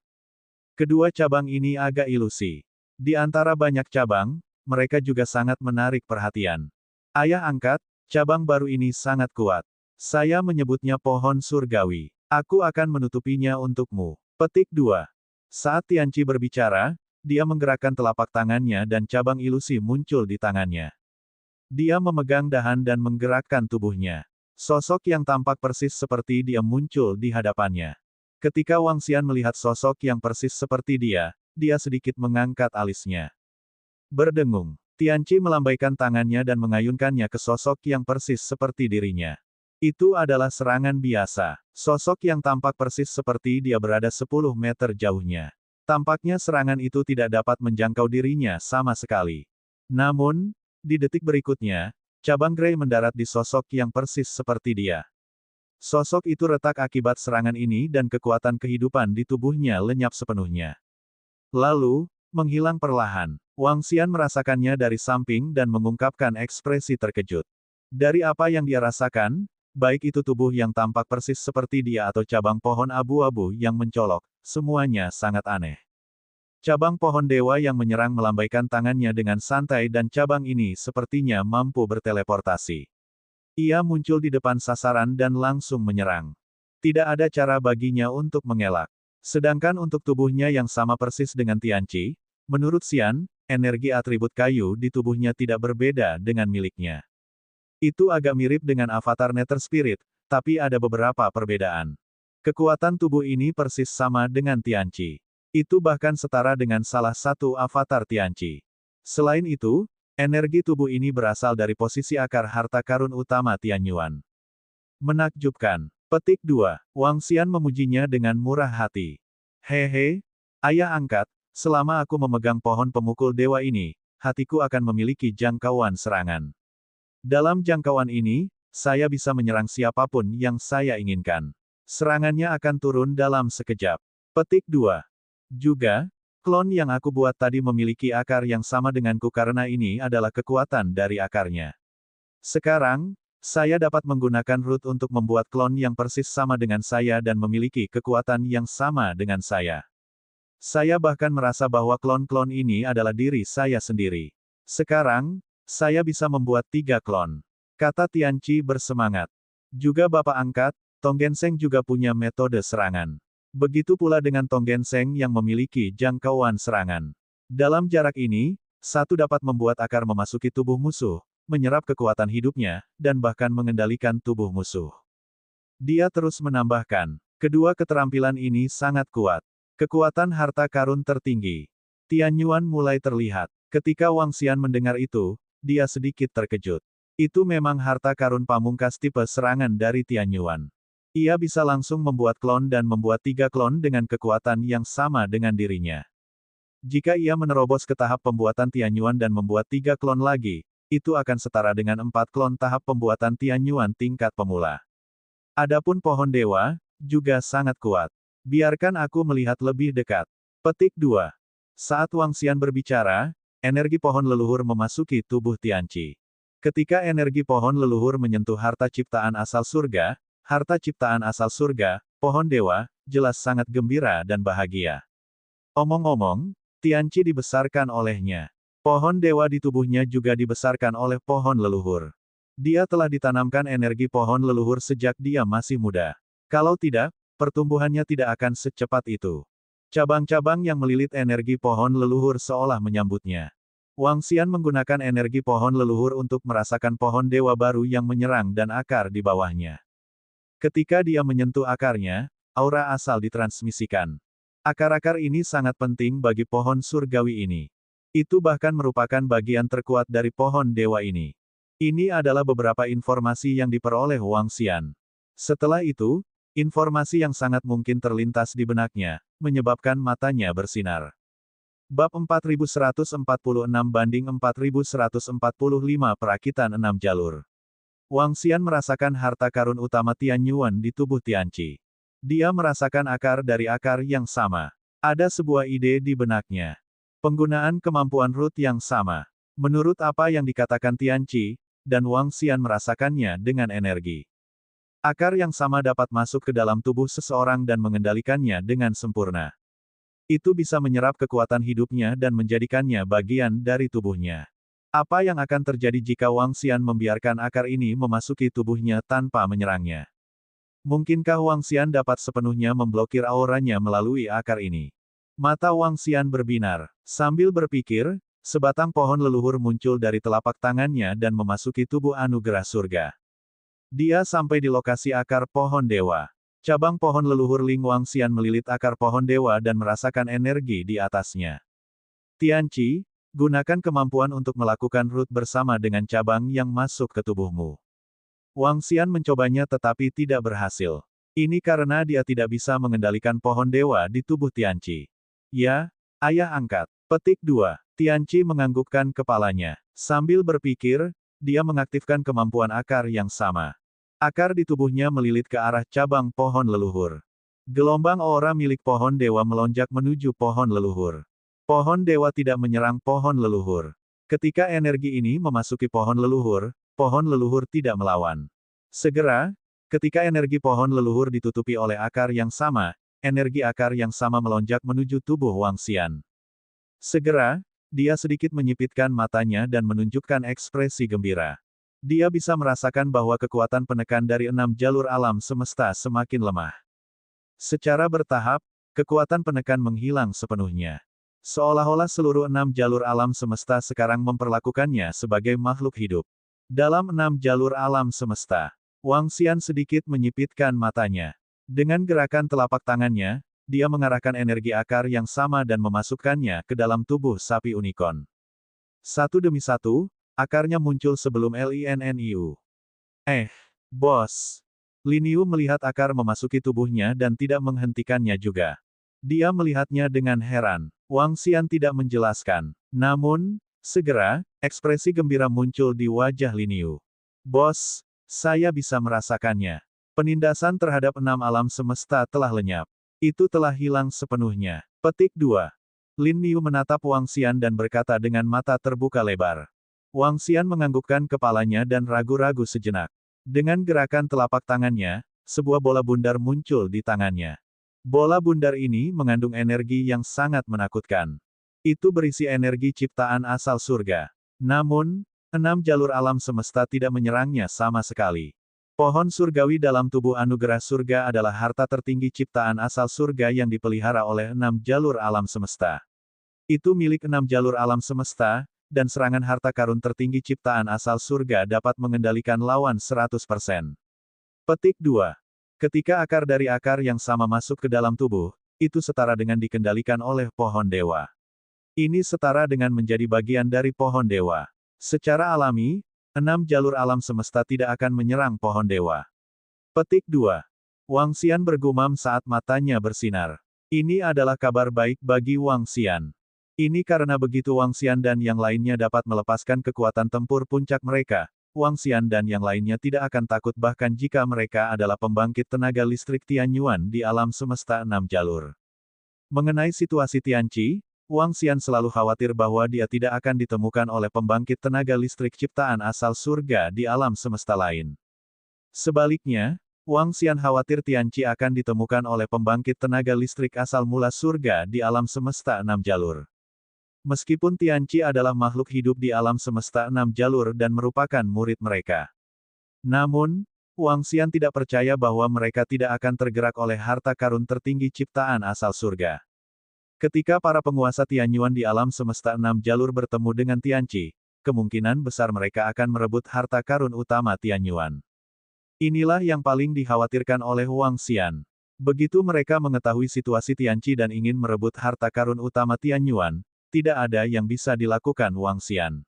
Kedua cabang ini agak ilusi. Di antara banyak cabang, mereka juga sangat menarik perhatian. Ayah angkat, cabang baru ini sangat kuat. Saya menyebutnya pohon surgawi. Aku akan menutupinya untukmu. Petik 2. Saat Tianqi berbicara, dia menggerakkan telapak tangannya dan cabang ilusi muncul di tangannya. Dia memegang dahan dan menggerakkan tubuhnya. Sosok yang tampak persis seperti dia muncul di hadapannya. Ketika Wang Xian melihat sosok yang persis seperti dia sedikit mengangkat alisnya. Berdengung, Tianqi melambaikan tangannya dan mengayunkannya ke sosok yang persis seperti dirinya. Itu adalah serangan biasa. Sosok yang tampak persis seperti dia berada 10 meter jauhnya. Tampaknya serangan itu tidak dapat menjangkau dirinya sama sekali. Namun, di detik berikutnya, cabang Grey mendarat di sosok yang persis seperti dia. Sosok itu retak akibat serangan ini dan kekuatan kehidupan di tubuhnya lenyap sepenuhnya. Lalu, menghilang perlahan. Wang Xian merasakannya dari samping dan mengungkapkan ekspresi terkejut. Dari apa yang dia rasakan, baik itu tubuh yang tampak persis seperti dia atau cabang pohon abu-abu yang mencolok, semuanya sangat aneh. Cabang pohon dewa yang menyerang melambaikan tangannya dengan santai dan cabang ini sepertinya mampu berteleportasi. Ia muncul di depan sasaran dan langsung menyerang. Tidak ada cara baginya untuk mengelak. Sedangkan untuk tubuhnya yang sama persis dengan Tianqi, menurut Xian, energi atribut kayu di tubuhnya tidak berbeda dengan miliknya. Itu agak mirip dengan avatar Nether Spirit, tapi ada beberapa perbedaan. Kekuatan tubuh ini persis sama dengan Tianqi. Itu bahkan setara dengan salah satu avatar Tianqi. Selain itu, energi tubuh ini berasal dari posisi akar harta karun utama Tianyuan. Menakjubkan. Petik 2. Wang Xian memujinya dengan murah hati. Hehe, ayah angkat, selama aku memegang pohon pemukul dewa ini, hatiku akan memiliki jangkauan serangan. Dalam jangkauan ini, saya bisa menyerang siapapun yang saya inginkan. Serangannya akan turun dalam sekejap. Petik 2. Juga, klon yang aku buat tadi memiliki akar yang sama denganku karena ini adalah kekuatan dari akarnya. Sekarang, saya dapat menggunakan root untuk membuat klon yang persis sama dengan saya dan memiliki kekuatan yang sama dengan saya. Saya bahkan merasa bahwa klon-klon ini adalah diri saya sendiri. Sekarang, saya bisa membuat 3 klon. Kata Tianqi bersemangat. Juga Bapak Angkat, Tonggenseng juga punya metode serangan. Begitu pula dengan Tonggenseng yang memiliki jangkauan serangan. Dalam jarak ini, satu dapat membuat akar memasuki tubuh musuh, menyerap kekuatan hidupnya, dan bahkan mengendalikan tubuh musuh. Dia terus menambahkan, kedua keterampilan ini sangat kuat. Kekuatan harta karun tertinggi. Tianyuan mulai terlihat. Ketika Wang Xian mendengar itu, dia sedikit terkejut. Itu memang harta karun pamungkas tipe serangan dari Tianyuan. Ia bisa langsung membuat klon dan membuat 3 klon dengan kekuatan yang sama dengan dirinya. Jika ia menerobos ke tahap pembuatan Tianyuan dan membuat 3 klon lagi, itu akan setara dengan 4 klon tahap pembuatan Tianyuan tingkat pemula. Adapun pohon dewa, juga sangat kuat. Biarkan aku melihat lebih dekat. Petik 2. Saat Wang Xian berbicara, energi pohon leluhur memasuki tubuh Tianqi. Ketika energi pohon leluhur menyentuh harta ciptaan asal surga, pohon dewa, jelas sangat gembira dan bahagia. Omong-omong, Tianqi dibesarkan olehnya. Pohon dewa di tubuhnya juga dibesarkan oleh pohon leluhur. Dia telah ditanamkan energi pohon leluhur sejak dia masih muda. Kalau tidak, pertumbuhannya tidak akan secepat itu. Cabang-cabang yang melilit energi pohon leluhur seolah menyambutnya. Wang Xian menggunakan energi pohon leluhur untuk merasakan pohon dewa baru yang menyerang dan akar di bawahnya. Ketika dia menyentuh akarnya, aura asal ditransmisikan. Akar-akar ini sangat penting bagi pohon surgawi ini. Itu bahkan merupakan bagian terkuat dari pohon dewa ini. Ini adalah beberapa informasi yang diperoleh Wang Xian. Setelah itu, informasi yang sangat mungkin terlintas di benaknya, menyebabkan matanya bersinar. Bab 4146-4145 Perakitan 6 Jalur. Wang Xian merasakan harta karun utama Tianyuan di tubuh Tianqi. Dia merasakan akar dari akar yang sama. Ada sebuah ide di benaknya. Penggunaan kemampuan root yang sama. Menurut apa yang dikatakan Tianqi, dan Wang Xian merasakannya dengan energi. Akar yang sama dapat masuk ke dalam tubuh seseorang dan mengendalikannya dengan sempurna. Itu bisa menyerap kekuatan hidupnya dan menjadikannya bagian dari tubuhnya. Apa yang akan terjadi jika Wang Xian membiarkan akar ini memasuki tubuhnya tanpa menyerangnya? Mungkinkah Wang Xian dapat sepenuhnya memblokir auranya melalui akar ini? Mata Wang Xian berbinar. Sambil berpikir, sebatang pohon leluhur muncul dari telapak tangannya dan memasuki tubuh anugerah surga. Dia sampai di lokasi akar pohon dewa. Cabang pohon leluhur Ling Wang Xian melilit akar pohon dewa dan merasakan energi di atasnya. Tianqi, gunakan kemampuan untuk melakukan root bersama dengan cabang yang masuk ke tubuhmu. Wang Xian mencobanya tetapi tidak berhasil. Ini karena dia tidak bisa mengendalikan pohon dewa di tubuh Tianqi. Ya, ayah angkat. Petik 2. Tianqi menganggukkan kepalanya. Sambil berpikir, dia mengaktifkan kemampuan akar yang sama. Akar di tubuhnya melilit ke arah cabang pohon leluhur. Gelombang aura milik pohon dewa melonjak menuju pohon leluhur. Pohon dewa tidak menyerang pohon leluhur. Ketika energi ini memasuki pohon leluhur tidak melawan. Segera, ketika energi pohon leluhur ditutupi oleh akar yang sama, energi akar yang sama melonjak menuju tubuh Wang Xian. Segera, dia sedikit menyipitkan matanya dan menunjukkan ekspresi gembira. Dia bisa merasakan bahwa kekuatan penekan dari 6 jalur alam semesta semakin lemah. Secara bertahap, kekuatan penekan menghilang sepenuhnya. Seolah-olah seluruh 6 jalur alam semesta sekarang memperlakukannya sebagai makhluk hidup. Dalam 6 jalur alam semesta, Wang Xian sedikit menyipitkan matanya. Dengan gerakan telapak tangannya, dia mengarahkan energi akar yang sama dan memasukkannya ke dalam tubuh sapi unicorn. Satu demi satu, akarnya muncul sebelum Linniu. Bos! Lin Yu melihat akar memasuki tubuhnya dan tidak menghentikannya juga. Dia melihatnya dengan heran. Wang Xian tidak menjelaskan. Namun, segera, ekspresi gembira muncul di wajah Lin Yu. Bos, saya bisa merasakannya. Penindasan terhadap 6 alam semesta telah lenyap. Itu telah hilang sepenuhnya. Petik 2. Lin Yu menatap Wang Xian dan berkata dengan mata terbuka lebar. Wang Xian menganggukkan kepalanya dan ragu-ragu sejenak. Dengan gerakan telapak tangannya, sebuah bola bundar muncul di tangannya. Bola bundar ini mengandung energi yang sangat menakutkan. Itu berisi energi ciptaan asal surga. Namun, 6 jalur alam semesta tidak menyerangnya sama sekali. Pohon surgawi dalam tubuh anugerah surga adalah harta tertinggi ciptaan asal surga yang dipelihara oleh 6 jalur alam semesta. Itu milik 6 jalur alam semesta, dan serangan harta karun tertinggi ciptaan asal surga dapat mengendalikan lawan 100%. Petik 2. Ketika akar dari akar yang sama masuk ke dalam tubuh, itu setara dengan dikendalikan oleh pohon dewa. Ini setara dengan menjadi bagian dari pohon dewa. Secara alami, 6 jalur alam semesta tidak akan menyerang pohon dewa. Petik 2. Wang Xian bergumam saat matanya bersinar. Ini adalah kabar baik bagi Wang Xian. Ini karena begitu Wang Xian dan yang lainnya dapat melepaskan kekuatan tempur puncak mereka, Wang Xian dan yang lainnya tidak akan takut bahkan jika mereka adalah pembangkit tenaga listrik Tianyuan di alam semesta 6 jalur. Mengenai situasi Tianqi, Wang Xian selalu khawatir bahwa dia tidak akan ditemukan oleh pembangkit tenaga listrik ciptaan asal surga di alam semesta lain. Sebaliknya, Wang Xian khawatir Tianqi akan ditemukan oleh pembangkit tenaga listrik asal mula surga di alam semesta 6 jalur. Meskipun Tianqi adalah makhluk hidup di alam semesta 6 jalur dan merupakan murid mereka. Namun, Wang Xian tidak percaya bahwa mereka tidak akan tergerak oleh harta karun tertinggi ciptaan asal surga. Ketika para penguasa Tianyuan di alam semesta 6 jalur bertemu dengan Tianqi, kemungkinan besar mereka akan merebut harta karun utama Tianyuan. Inilah yang paling dikhawatirkan oleh Wang Xian. Begitu mereka mengetahui situasi Tianqi dan ingin merebut harta karun utama Tianyuan, tidak ada yang bisa dilakukan Wang Xian.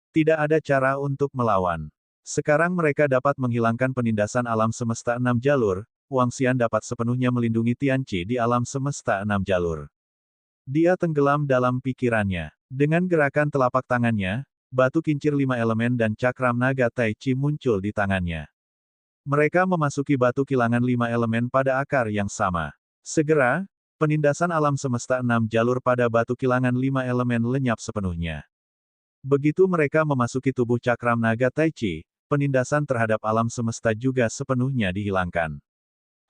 Tidak ada cara untuk melawan. Sekarang mereka dapat menghilangkan penindasan alam semesta 6 jalur, Wang Xian dapat sepenuhnya melindungi Tianqi di alam semesta 6 jalur. Dia tenggelam dalam pikirannya. Dengan gerakan telapak tangannya, batu kincir 5 elemen dan cakram naga Tai Chi muncul di tangannya. Mereka memasuki batu kilangan 5 elemen pada akar yang sama. Segera, penindasan alam semesta 6 jalur pada batu kilangan 5 elemen lenyap sepenuhnya. Begitu mereka memasuki tubuh cakram naga Tai Chi, penindasan terhadap alam semesta juga sepenuhnya dihilangkan.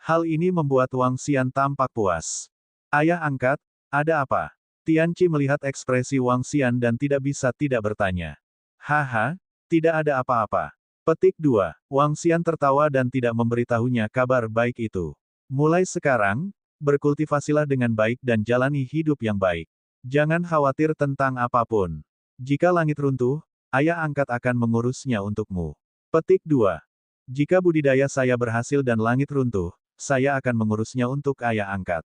Hal ini membuat Wang Xian tampak puas. Ayah angkat, ada apa? Tianqi melihat ekspresi Wang Xian dan tidak bisa tidak bertanya. Haha, tidak ada apa-apa. Petik 2. Wang Xian tertawa dan tidak memberitahunya kabar baik itu. Mulai sekarang, berkultivasilah dengan baik dan jalani hidup yang baik. Jangan khawatir tentang apapun. Jika langit runtuh, ayah angkat akan mengurusnya untukmu. Petik 2. Jika budidaya saya berhasil dan langit runtuh, saya akan mengurusnya untuk ayah angkat.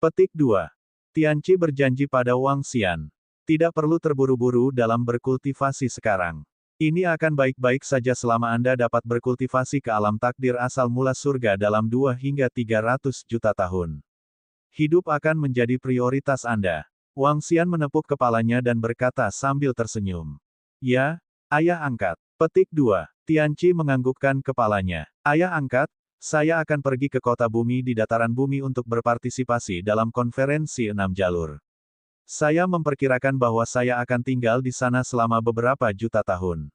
Petik 2. Tianqi berjanji pada Wang Xian. Tidak perlu terburu-buru dalam berkultivasi sekarang. Ini akan baik-baik saja selama Anda dapat berkultivasi ke alam takdir asal mula surga dalam 2 hingga 300 juta tahun. Hidup akan menjadi prioritas Anda. Wang Xian menepuk kepalanya dan berkata sambil tersenyum. Ya, ayah angkat. Petik 2. Tianqi menganggukkan kepalanya. Ayah angkat, saya akan pergi ke kota bumi di dataran bumi untuk berpartisipasi dalam konferensi 6 jalur. Saya memperkirakan bahwa saya akan tinggal di sana selama beberapa juta tahun.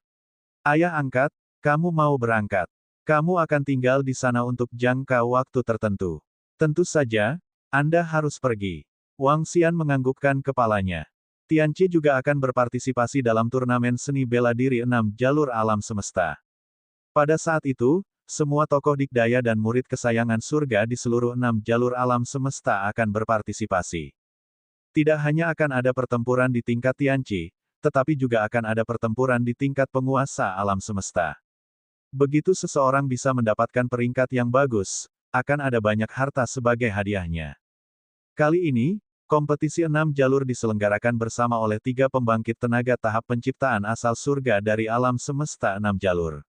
Ayah angkat, kamu mau berangkat. Kamu akan tinggal di sana untuk jangka waktu tertentu. Tentu saja, Anda harus pergi. Wang Xian menganggukkan kepalanya. Tianqi juga akan berpartisipasi dalam turnamen seni bela diri 6 jalur alam semesta. Pada saat itu, semua tokoh dikdaya dan murid kesayangan surga di seluruh 6 jalur alam semesta akan berpartisipasi. Tidak hanya akan ada pertempuran di tingkat Tianqi, tetapi juga akan ada pertempuran di tingkat penguasa alam semesta. Begitu seseorang bisa mendapatkan peringkat yang bagus, akan ada banyak harta sebagai hadiahnya. Kali ini, kompetisi 6 jalur diselenggarakan bersama oleh 3 pembangkit tenaga tahap penciptaan asal surga dari alam semesta 6 jalur.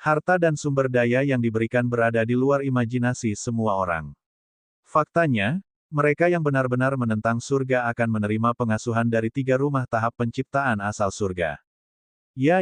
Harta dan sumber daya yang diberikan berada di luar imajinasi semua orang. Faktanya, mereka yang benar-benar menentang surga akan menerima pengasuhan dari 3 rumah tahap penciptaan asal surga. Ya,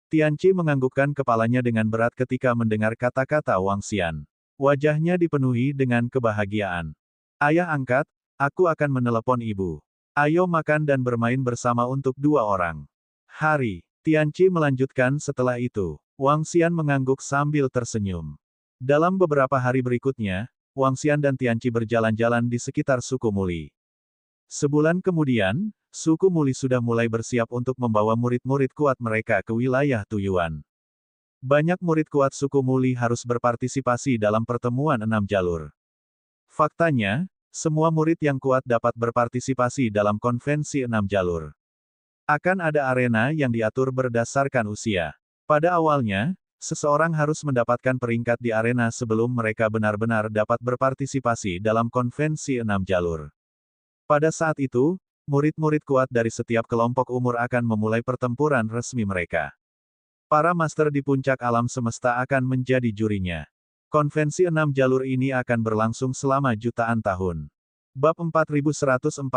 Tianqi menganggukkan kepalanya dengan berat ketika mendengar kata-kata Wang Xian. Wajahnya dipenuhi dengan kebahagiaan. Ayah angkat, aku akan menelepon ibu. Ayo makan dan bermain bersama untuk 2 orang. Hari, Tianqi melanjutkan setelah itu. Wang Xian mengangguk sambil tersenyum. Dalam beberapa hari berikutnya, Wang Xian dan Tianqi berjalan-jalan di sekitar suku Muli. Sebulan kemudian, suku Muli sudah mulai bersiap untuk membawa murid-murid kuat mereka ke wilayah Tuyuan. Banyak murid kuat suku Muli harus berpartisipasi dalam pertemuan 6 jalur. Faktanya, semua murid yang kuat dapat berpartisipasi dalam konvensi 6 jalur. Akan ada arena yang diatur berdasarkan usia. Pada awalnya, seseorang harus mendapatkan peringkat di arena sebelum mereka benar-benar dapat berpartisipasi dalam konvensi 6 jalur. Pada saat itu, murid-murid kuat dari setiap kelompok umur akan memulai pertempuran resmi mereka. Para master di puncak alam semesta akan menjadi jurinya. Konvensi 6 jalur ini akan berlangsung selama jutaan tahun. Bab 4147,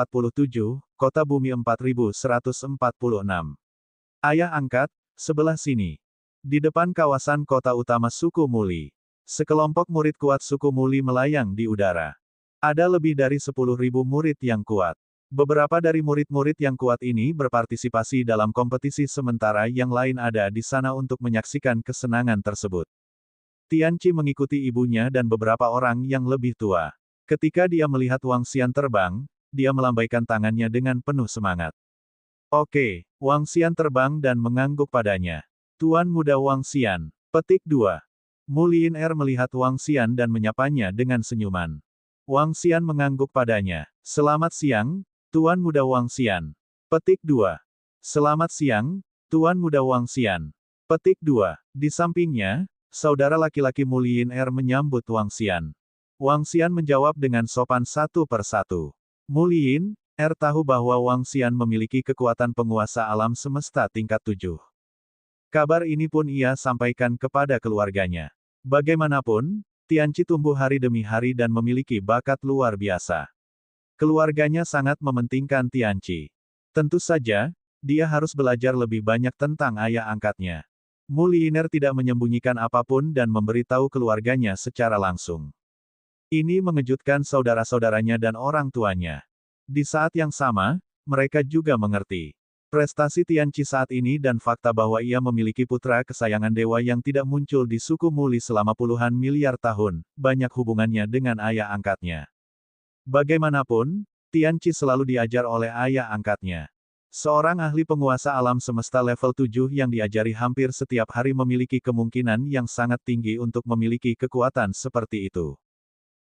Kota Bumi 4146. Ayah angkat, sebelah sini. Di depan kawasan kota utama suku Muli. Sekelompok murid kuat suku Muli melayang di udara. Ada lebih dari 10.000 murid yang kuat. Beberapa dari murid-murid yang kuat ini berpartisipasi dalam kompetisi sementara yang lain ada di sana untuk menyaksikan kesenangan tersebut. Tianqi mengikuti ibunya dan beberapa orang yang lebih tua. Ketika dia melihat Wang Xian terbang, dia melambaikan tangannya dengan penuh semangat. Oke, Wang Xian terbang dan mengangguk padanya. Tuan Muda Wang Xian. Petik 2. Mulin Er melihat Wang Xian dan menyapanya dengan senyuman. Wang Xian mengangguk padanya. Selamat siang, Tuan Muda Wang Xian. Petik 2. Selamat siang, Tuan Muda Wang Xian. Petik 2. Di sampingnya, saudara laki-laki Mulin Er menyambut Wang Xian. Wang Xian menjawab dengan sopan satu persatu. Mulin Er tahu bahwa Wang Xian memiliki kekuatan penguasa alam semesta tingkat 7. Kabar ini pun ia sampaikan kepada keluarganya. Bagaimanapun, Tianqi tumbuh hari demi hari dan memiliki bakat luar biasa. Keluarganya sangat mementingkan Tianqi. Tentu saja, dia harus belajar lebih banyak tentang ayah angkatnya. Muliner tidak menyembunyikan apapun dan memberitahu keluarganya secara langsung. Ini mengejutkan saudara-saudaranya dan orang tuanya. Di saat yang sama, mereka juga mengerti prestasi Tianqi saat ini dan fakta bahwa ia memiliki putra kesayangan dewa yang tidak muncul di suku Muli selama puluhan miliar tahun, banyak hubungannya dengan ayah angkatnya. Bagaimanapun, Tianqi selalu diajar oleh ayah angkatnya. Seorang ahli penguasa alam semesta level 7 yang diajari hampir setiap hari memiliki kemungkinan yang sangat tinggi untuk memiliki kekuatan seperti itu.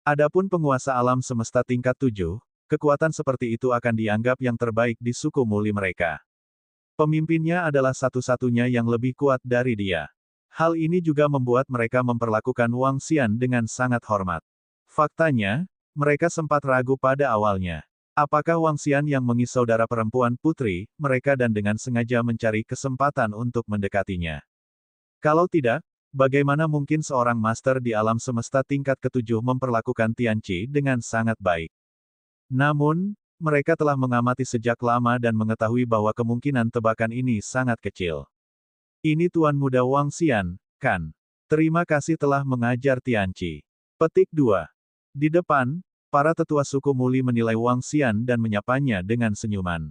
Adapun penguasa alam semesta tingkat 7, kekuatan seperti itu akan dianggap yang terbaik di suku Muli mereka. Pemimpinnya adalah satu-satunya yang lebih kuat dari dia. Hal ini juga membuat mereka memperlakukan Wang Xian dengan sangat hormat. Faktanya, mereka sempat ragu pada awalnya. Apakah Wang Xian yang mengis saudara perempuan putri mereka dan dengan sengaja mencari kesempatan untuk mendekatinya? Kalau tidak, bagaimana mungkin seorang master di alam semesta tingkat ke-7 memperlakukan Tianqi dengan sangat baik? Namun, mereka telah mengamati sejak lama dan mengetahui bahwa kemungkinan tebakan ini sangat kecil. Ini Tuan Muda Wang Xian, kan? Terima kasih telah mengajar Tianqi. Petik 2. Di depan, para tetua suku Muli menilai Wang Xian dan menyapanya dengan senyuman.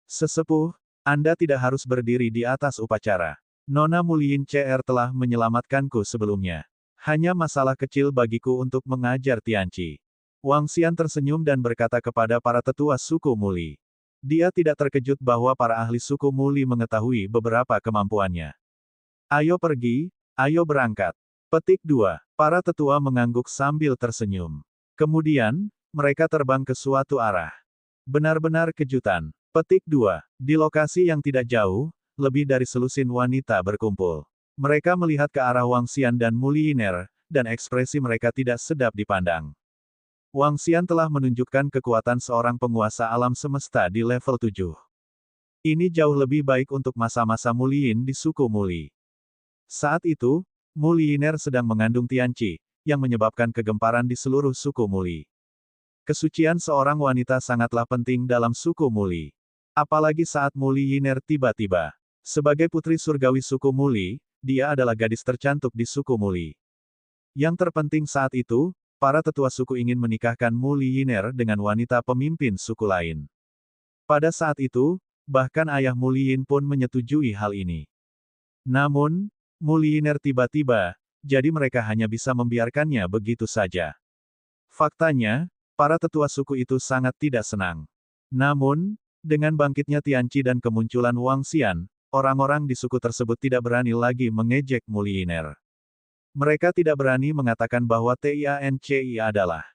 Sesepuh, Anda tidak harus berdiri di atas upacara. Nona Mulin CR telah menyelamatkanku sebelumnya. Hanya masalah kecil bagiku untuk mengajar Tianqi. Wang Xian tersenyum dan berkata kepada para tetua suku Muli. Dia tidak terkejut bahwa para ahli suku Muli mengetahui beberapa kemampuannya. Ayo pergi, ayo berangkat. Petik 2. Para tetua mengangguk sambil tersenyum. Kemudian, mereka terbang ke suatu arah. Benar-benar kejutan. Petik 2. Di lokasi yang tidak jauh, lebih dari selusin wanita berkumpul. Mereka melihat ke arah Wang Xian dan Muliner, dan ekspresi mereka tidak sedap dipandang. Wang Xian telah menunjukkan kekuatan seorang penguasa alam semesta di level 7. Ini jauh lebih baik untuk masa-masa Mulin di suku Muli. Saat itu, Muli Yiner sedang mengandung Tianqi, yang menyebabkan kegemparan di seluruh suku Muli. Kesucian seorang wanita sangatlah penting dalam suku Muli. Apalagi saat Muli Yiner tiba-tiba. Sebagai putri surgawi suku Muli, dia adalah gadis tercantik di suku Muli. Yang terpenting saat itu, para tetua suku ingin menikahkan Muli Yiner dengan wanita pemimpin suku lain. Pada saat itu, bahkan ayah Muli Yin pun menyetujui hal ini. Namun, Muli Yiner tiba-tiba, jadi mereka hanya bisa membiarkannya begitu saja. Faktanya, para tetua suku itu sangat tidak senang. Namun, dengan bangkitnya Tianqi dan kemunculan Wang Xian, orang-orang di suku tersebut tidak berani lagi mengejek Muli Yiner. Mereka tidak berani mengatakan bahwa Tianqi adalah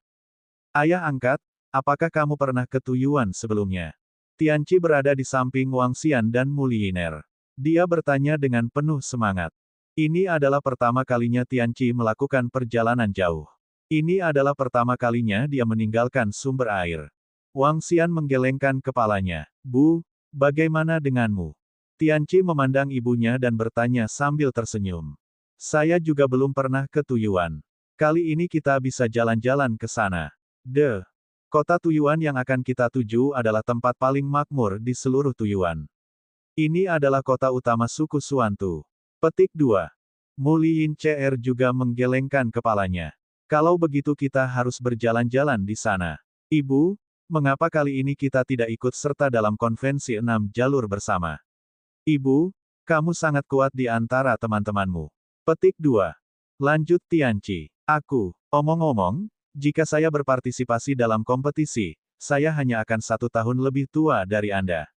ayah angkat. Apakah kamu pernah ke Tuyuan sebelumnya? Tianqi berada di samping Wang Xian dan Muli Yiner. Dia bertanya dengan penuh semangat. Ini adalah pertama kalinya Tianqi melakukan perjalanan jauh. Ini adalah pertama kalinya dia meninggalkan sumber air. Wang Xian menggelengkan kepalanya. Bu, bagaimana denganmu? Tianqi memandang ibunya dan bertanya sambil tersenyum. Saya juga belum pernah ke Tuyuan. Kali ini kita bisa jalan-jalan ke sana. Kota Tuyuan yang akan kita tuju adalah tempat paling makmur di seluruh Tuyuan. Ini adalah kota utama suku Suantu. Petik 2. Muli Yin CR juga menggelengkan kepalanya. Kalau begitu kita harus berjalan-jalan di sana. Ibu, mengapa kali ini kita tidak ikut serta dalam konvensi 6 jalur bersama? Ibu, kamu sangat kuat di antara teman-temanmu. Petik 2. Lanjut Tianqi. Omong-omong, jika saya berpartisipasi dalam kompetisi, saya hanya akan 1 tahun lebih tua dari Anda.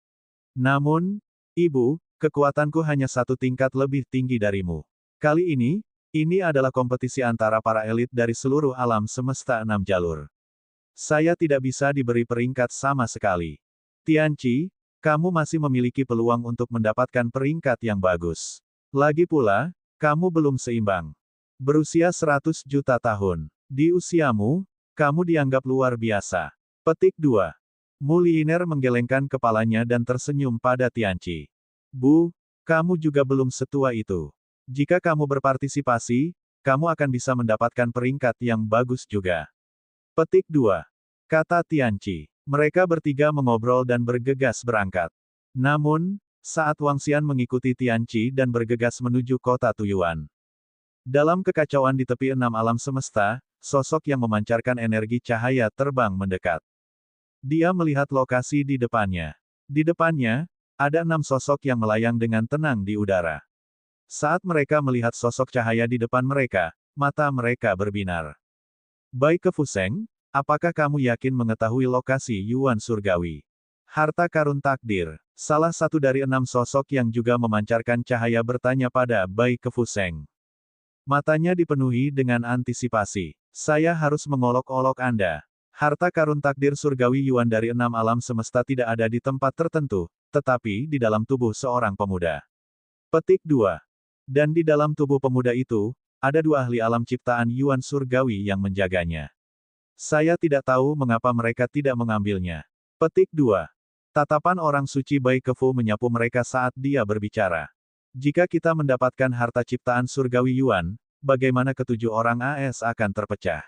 Namun, Ibu, kekuatanku hanya 1 tingkat lebih tinggi darimu. Kali ini adalah kompetisi antara para elit dari seluruh alam semesta 6 jalur. Saya tidak bisa diberi peringkat sama sekali. Tianqi, kamu masih memiliki peluang untuk mendapatkan peringkat yang bagus. Lagi pula, kamu belum seimbang. Berusia 100 juta tahun. Di usiamu, kamu dianggap luar biasa. Petik 2. Muli Yiner menggelengkan kepalanya dan tersenyum pada Tianqi. Bu, kamu juga belum setua itu. Jika kamu berpartisipasi, kamu akan bisa mendapatkan peringkat yang bagus juga. Petik 2. Kata Tianqi. Mereka bertiga mengobrol dan bergegas berangkat. Namun, saat Wang Xian mengikuti Tianqi dan bergegas menuju kota Tuyuan. Dalam kekacauan di tepi 6 alam semesta, sosok yang memancarkan energi cahaya terbang mendekat. Dia melihat lokasi di depannya. Di depannya, ada 6 sosok yang melayang dengan tenang di udara. Saat mereka melihat sosok cahaya di depan mereka, mata mereka berbinar. Bai Kefuseng, apakah kamu yakin mengetahui lokasi Yuan Surgawi? Harta karun takdir. Salah satu dari 6 sosok yang juga memancarkan cahaya bertanya pada Bai Kefuseng. Matanya dipenuhi dengan antisipasi. Saya harus mengolok-olok Anda. Harta karun takdir surgawi Yuan dari 6 alam semesta tidak ada di tempat tertentu, tetapi di dalam tubuh seorang pemuda. Petik 2. Dan di dalam tubuh pemuda itu, ada 2 ahli alam ciptaan Yuan Surgawi yang menjaganya. Saya tidak tahu mengapa mereka tidak mengambilnya. Petik 2. Tatapan orang suci Bai Kefu menyapu mereka saat dia berbicara. Jika kita mendapatkan harta ciptaan Surgawi Yuan, bagaimana ketujuh orang AS akan terpecah?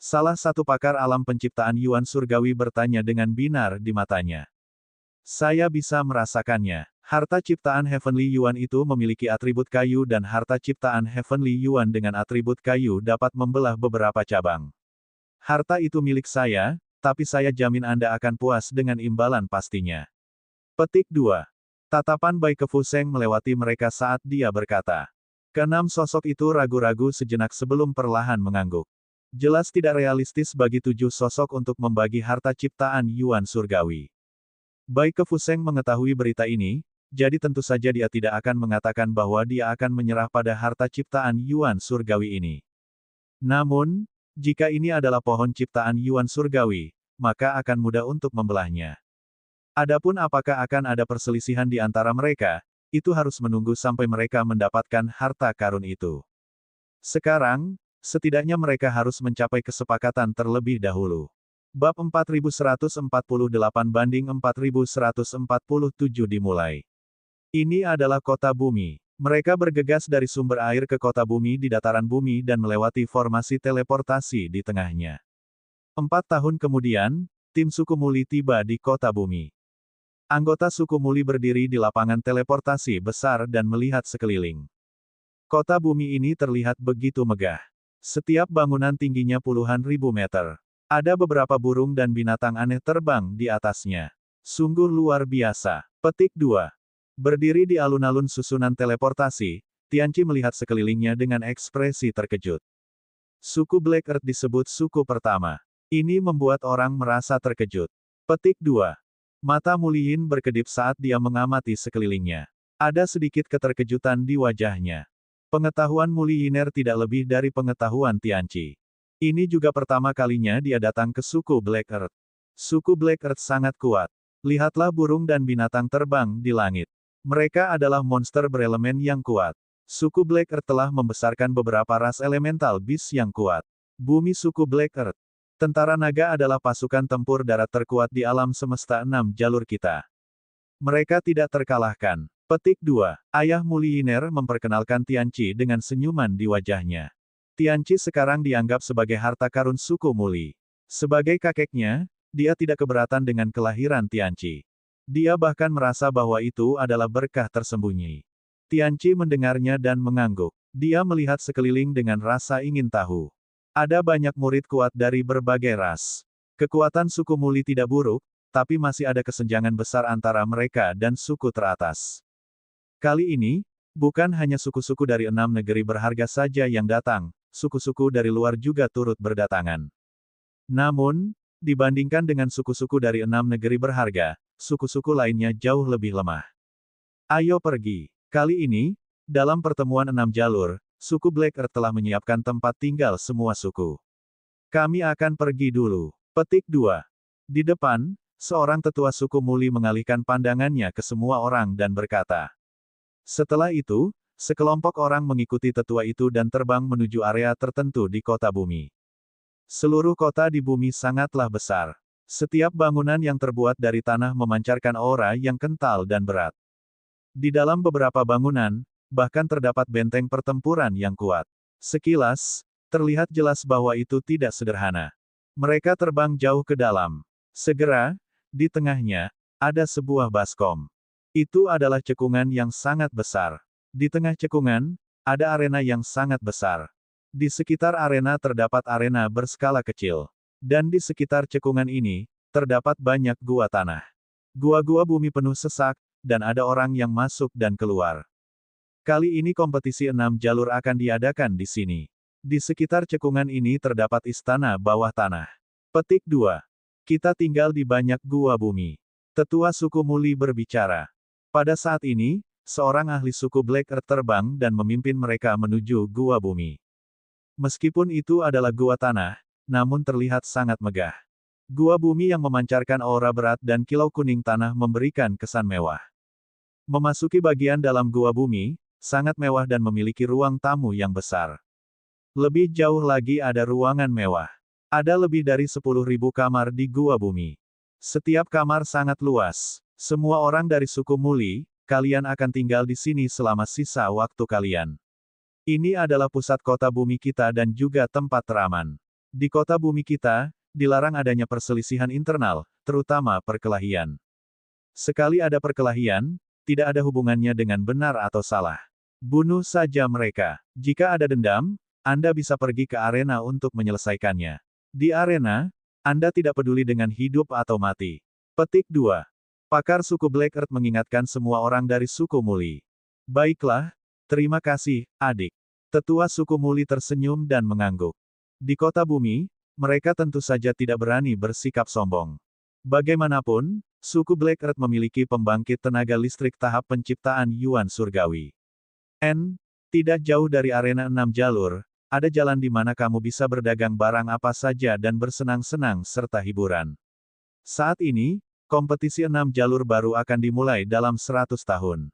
Salah satu pakar alam penciptaan Yuan Surgawi bertanya dengan binar di matanya. Saya bisa merasakannya. Harta ciptaan Heavenly Yuan itu memiliki atribut kayu dan harta ciptaan Heavenly Yuan dengan atribut kayu dapat membelah beberapa cabang. Harta itu milik saya, tapi saya jamin Anda akan puas dengan imbalan pastinya. Petik 2. Tatapan Bai Kefuseng melewati mereka saat dia berkata. Keenam sosok itu ragu-ragu sejenak sebelum perlahan mengangguk. Jelas tidak realistis bagi 7 sosok untuk membagi harta ciptaan Yuan Surgawi. Bai Kefuseng mengetahui berita ini, jadi tentu saja dia tidak akan mengatakan bahwa dia akan menyerah pada harta ciptaan Yuan Surgawi ini. Namun, jika ini adalah pohon ciptaan Yuan Surgawi, maka akan mudah untuk membelahnya. Adapun apakah akan ada perselisihan di antara mereka, itu harus menunggu sampai mereka mendapatkan harta karun itu. Sekarang, setidaknya mereka harus mencapai kesepakatan terlebih dahulu. Bab 4148 banding 4147 dimulai. Ini adalah kota bumi. Mereka bergegas dari sumber air ke kota bumi di dataran bumi dan melewati formasi teleportasi di tengahnya. 4 tahun kemudian, tim suku Muli tiba di kota bumi. Anggota suku Muli berdiri di lapangan teleportasi besar dan melihat sekeliling. Kota bumi ini terlihat begitu megah. Setiap bangunan tingginya puluhan ribu meter. Ada beberapa burung dan binatang aneh terbang di atasnya. Sungguh luar biasa. Petik 2. Berdiri di alun-alun susunan teleportasi, Tianqi melihat sekelilingnya dengan ekspresi terkejut. Suku Black Earth disebut suku pertama. Ini membuat orang merasa terkejut. Petik 2. Mata Mu Liyin berkedip saat dia mengamati sekelilingnya. Ada sedikit keterkejutan di wajahnya. Pengetahuan Mu Liyiner tidak lebih dari pengetahuan Tianqi. Ini juga pertama kalinya dia datang ke suku Black Earth. Suku Black Earth sangat kuat. Lihatlah burung dan binatang terbang di langit. Mereka adalah monster berelemen yang kuat. Suku Black Earth telah membesarkan beberapa ras elemental beast yang kuat. Bumi suku Black Earth. Tentara naga adalah pasukan tempur darat terkuat di alam semesta 6 jalur kita. Mereka tidak terkalahkan. Petik 2. Ayah Mu Liyiner memperkenalkan Tianqi dengan senyuman di wajahnya. Tianqi sekarang dianggap sebagai harta karun suku Muli. Sebagai kakeknya, dia tidak keberatan dengan kelahiran Tianqi. Dia bahkan merasa bahwa itu adalah berkah tersembunyi. Tianqi mendengarnya dan mengangguk. Dia melihat sekeliling dengan rasa ingin tahu. Ada banyak murid kuat dari berbagai ras. Kekuatan suku Muli tidak buruk, tapi masih ada kesenjangan besar antara mereka dan suku teratas. Kali ini, bukan hanya suku-suku dari 6 negeri berharga saja yang datang, suku-suku dari luar juga turut berdatangan. Namun, dibandingkan dengan suku-suku dari 6 negeri berharga, suku-suku lainnya jauh lebih lemah. Ayo pergi. Kali ini, dalam pertemuan 6 jalur, suku Black Earth telah menyiapkan tempat tinggal semua suku. Kami akan pergi dulu. Petik 2. Di depan, seorang tetua suku Muli mengalihkan pandangannya ke semua orang dan berkata. Setelah itu, sekelompok orang mengikuti tetua itu dan terbang menuju area tertentu di kota bumi. Seluruh kota di bumi sangatlah besar. Setiap bangunan yang terbuat dari tanah memancarkan aura yang kental dan berat. Di dalam beberapa bangunan, bahkan terdapat benteng pertempuran yang kuat. Sekilas, terlihat jelas bahwa itu tidak sederhana. Mereka terbang jauh ke dalam. Segera, di tengahnya, ada sebuah baskom. Itu adalah cekungan yang sangat besar. Di tengah cekungan, ada arena yang sangat besar. Di sekitar arena terdapat arena berskala kecil. Dan di sekitar cekungan ini, terdapat banyak gua tanah. Gua-gua bumi penuh sesak, dan ada orang yang masuk dan keluar. Kali ini kompetisi 6 jalur akan diadakan di sini. Di sekitar cekungan ini terdapat istana bawah tanah. Petik 2. Kita tinggal di banyak gua bumi. Tetua suku Muli berbicara. Pada saat ini, seorang ahli suku Black Earth terbang dan memimpin mereka menuju gua bumi. Meskipun itu adalah gua tanah, namun terlihat sangat megah. Gua bumi yang memancarkan aura berat dan kilau kuning tanah memberikan kesan mewah. Memasuki bagian dalam gua bumi, sangat mewah dan memiliki ruang tamu yang besar. Lebih jauh lagi ada ruangan mewah. Ada lebih dari 10.000 kamar di gua bumi. Setiap kamar sangat luas. Semua orang dari suku Muli, kalian akan tinggal di sini selama sisa waktu kalian. Ini adalah pusat kota bumi kita dan juga tempat teraman. Di kota bumi kita, dilarang adanya perselisihan internal, terutama perkelahian. Sekali ada perkelahian, tidak ada hubungannya dengan benar atau salah. Bunuh saja mereka. Jika ada dendam, Anda bisa pergi ke arena untuk menyelesaikannya. Di arena, Anda tidak peduli dengan hidup atau mati. Petik 2. Pakar suku Black Earth mengingatkan semua orang dari suku Muli. Baiklah, terima kasih, adik. Tetua suku Muli tersenyum dan mengangguk. Di kota bumi, mereka tentu saja tidak berani bersikap sombong. Bagaimanapun, suku Black Earth memiliki pembangkit tenaga listrik tahap penciptaan Yuan Surgawi. Tidak jauh dari arena 6 jalur, ada jalan di mana kamu bisa berdagang barang apa saja dan bersenang-senang serta hiburan. Saat ini, kompetisi 6 jalur baru akan dimulai dalam 100 tahun.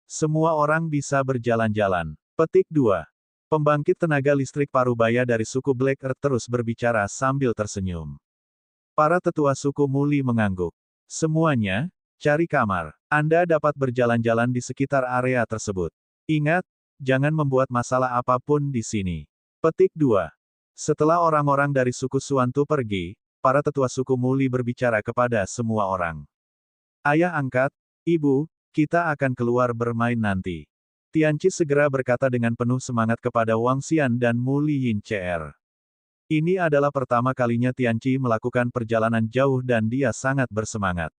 Semua orang bisa berjalan-jalan. Petik 2. Pembangkit tenaga listrik Parubaya dari suku Black Earth terus berbicara sambil tersenyum. Para tetua suku Muli mengangguk. Semuanya, cari kamar. Anda dapat berjalan-jalan di sekitar area tersebut. Ingat, jangan membuat masalah apapun di sini. Petik 2. Setelah orang-orang dari suku Suantu pergi, para tetua suku Muli berbicara kepada semua orang. Ayah angkat, ibu, kita akan keluar bermain nanti. Tianqi segera berkata dengan penuh semangat kepada Wang Xian dan Muli Yin Cr. Ini adalah pertama kalinya Tianqi melakukan perjalanan jauh dan dia sangat bersemangat.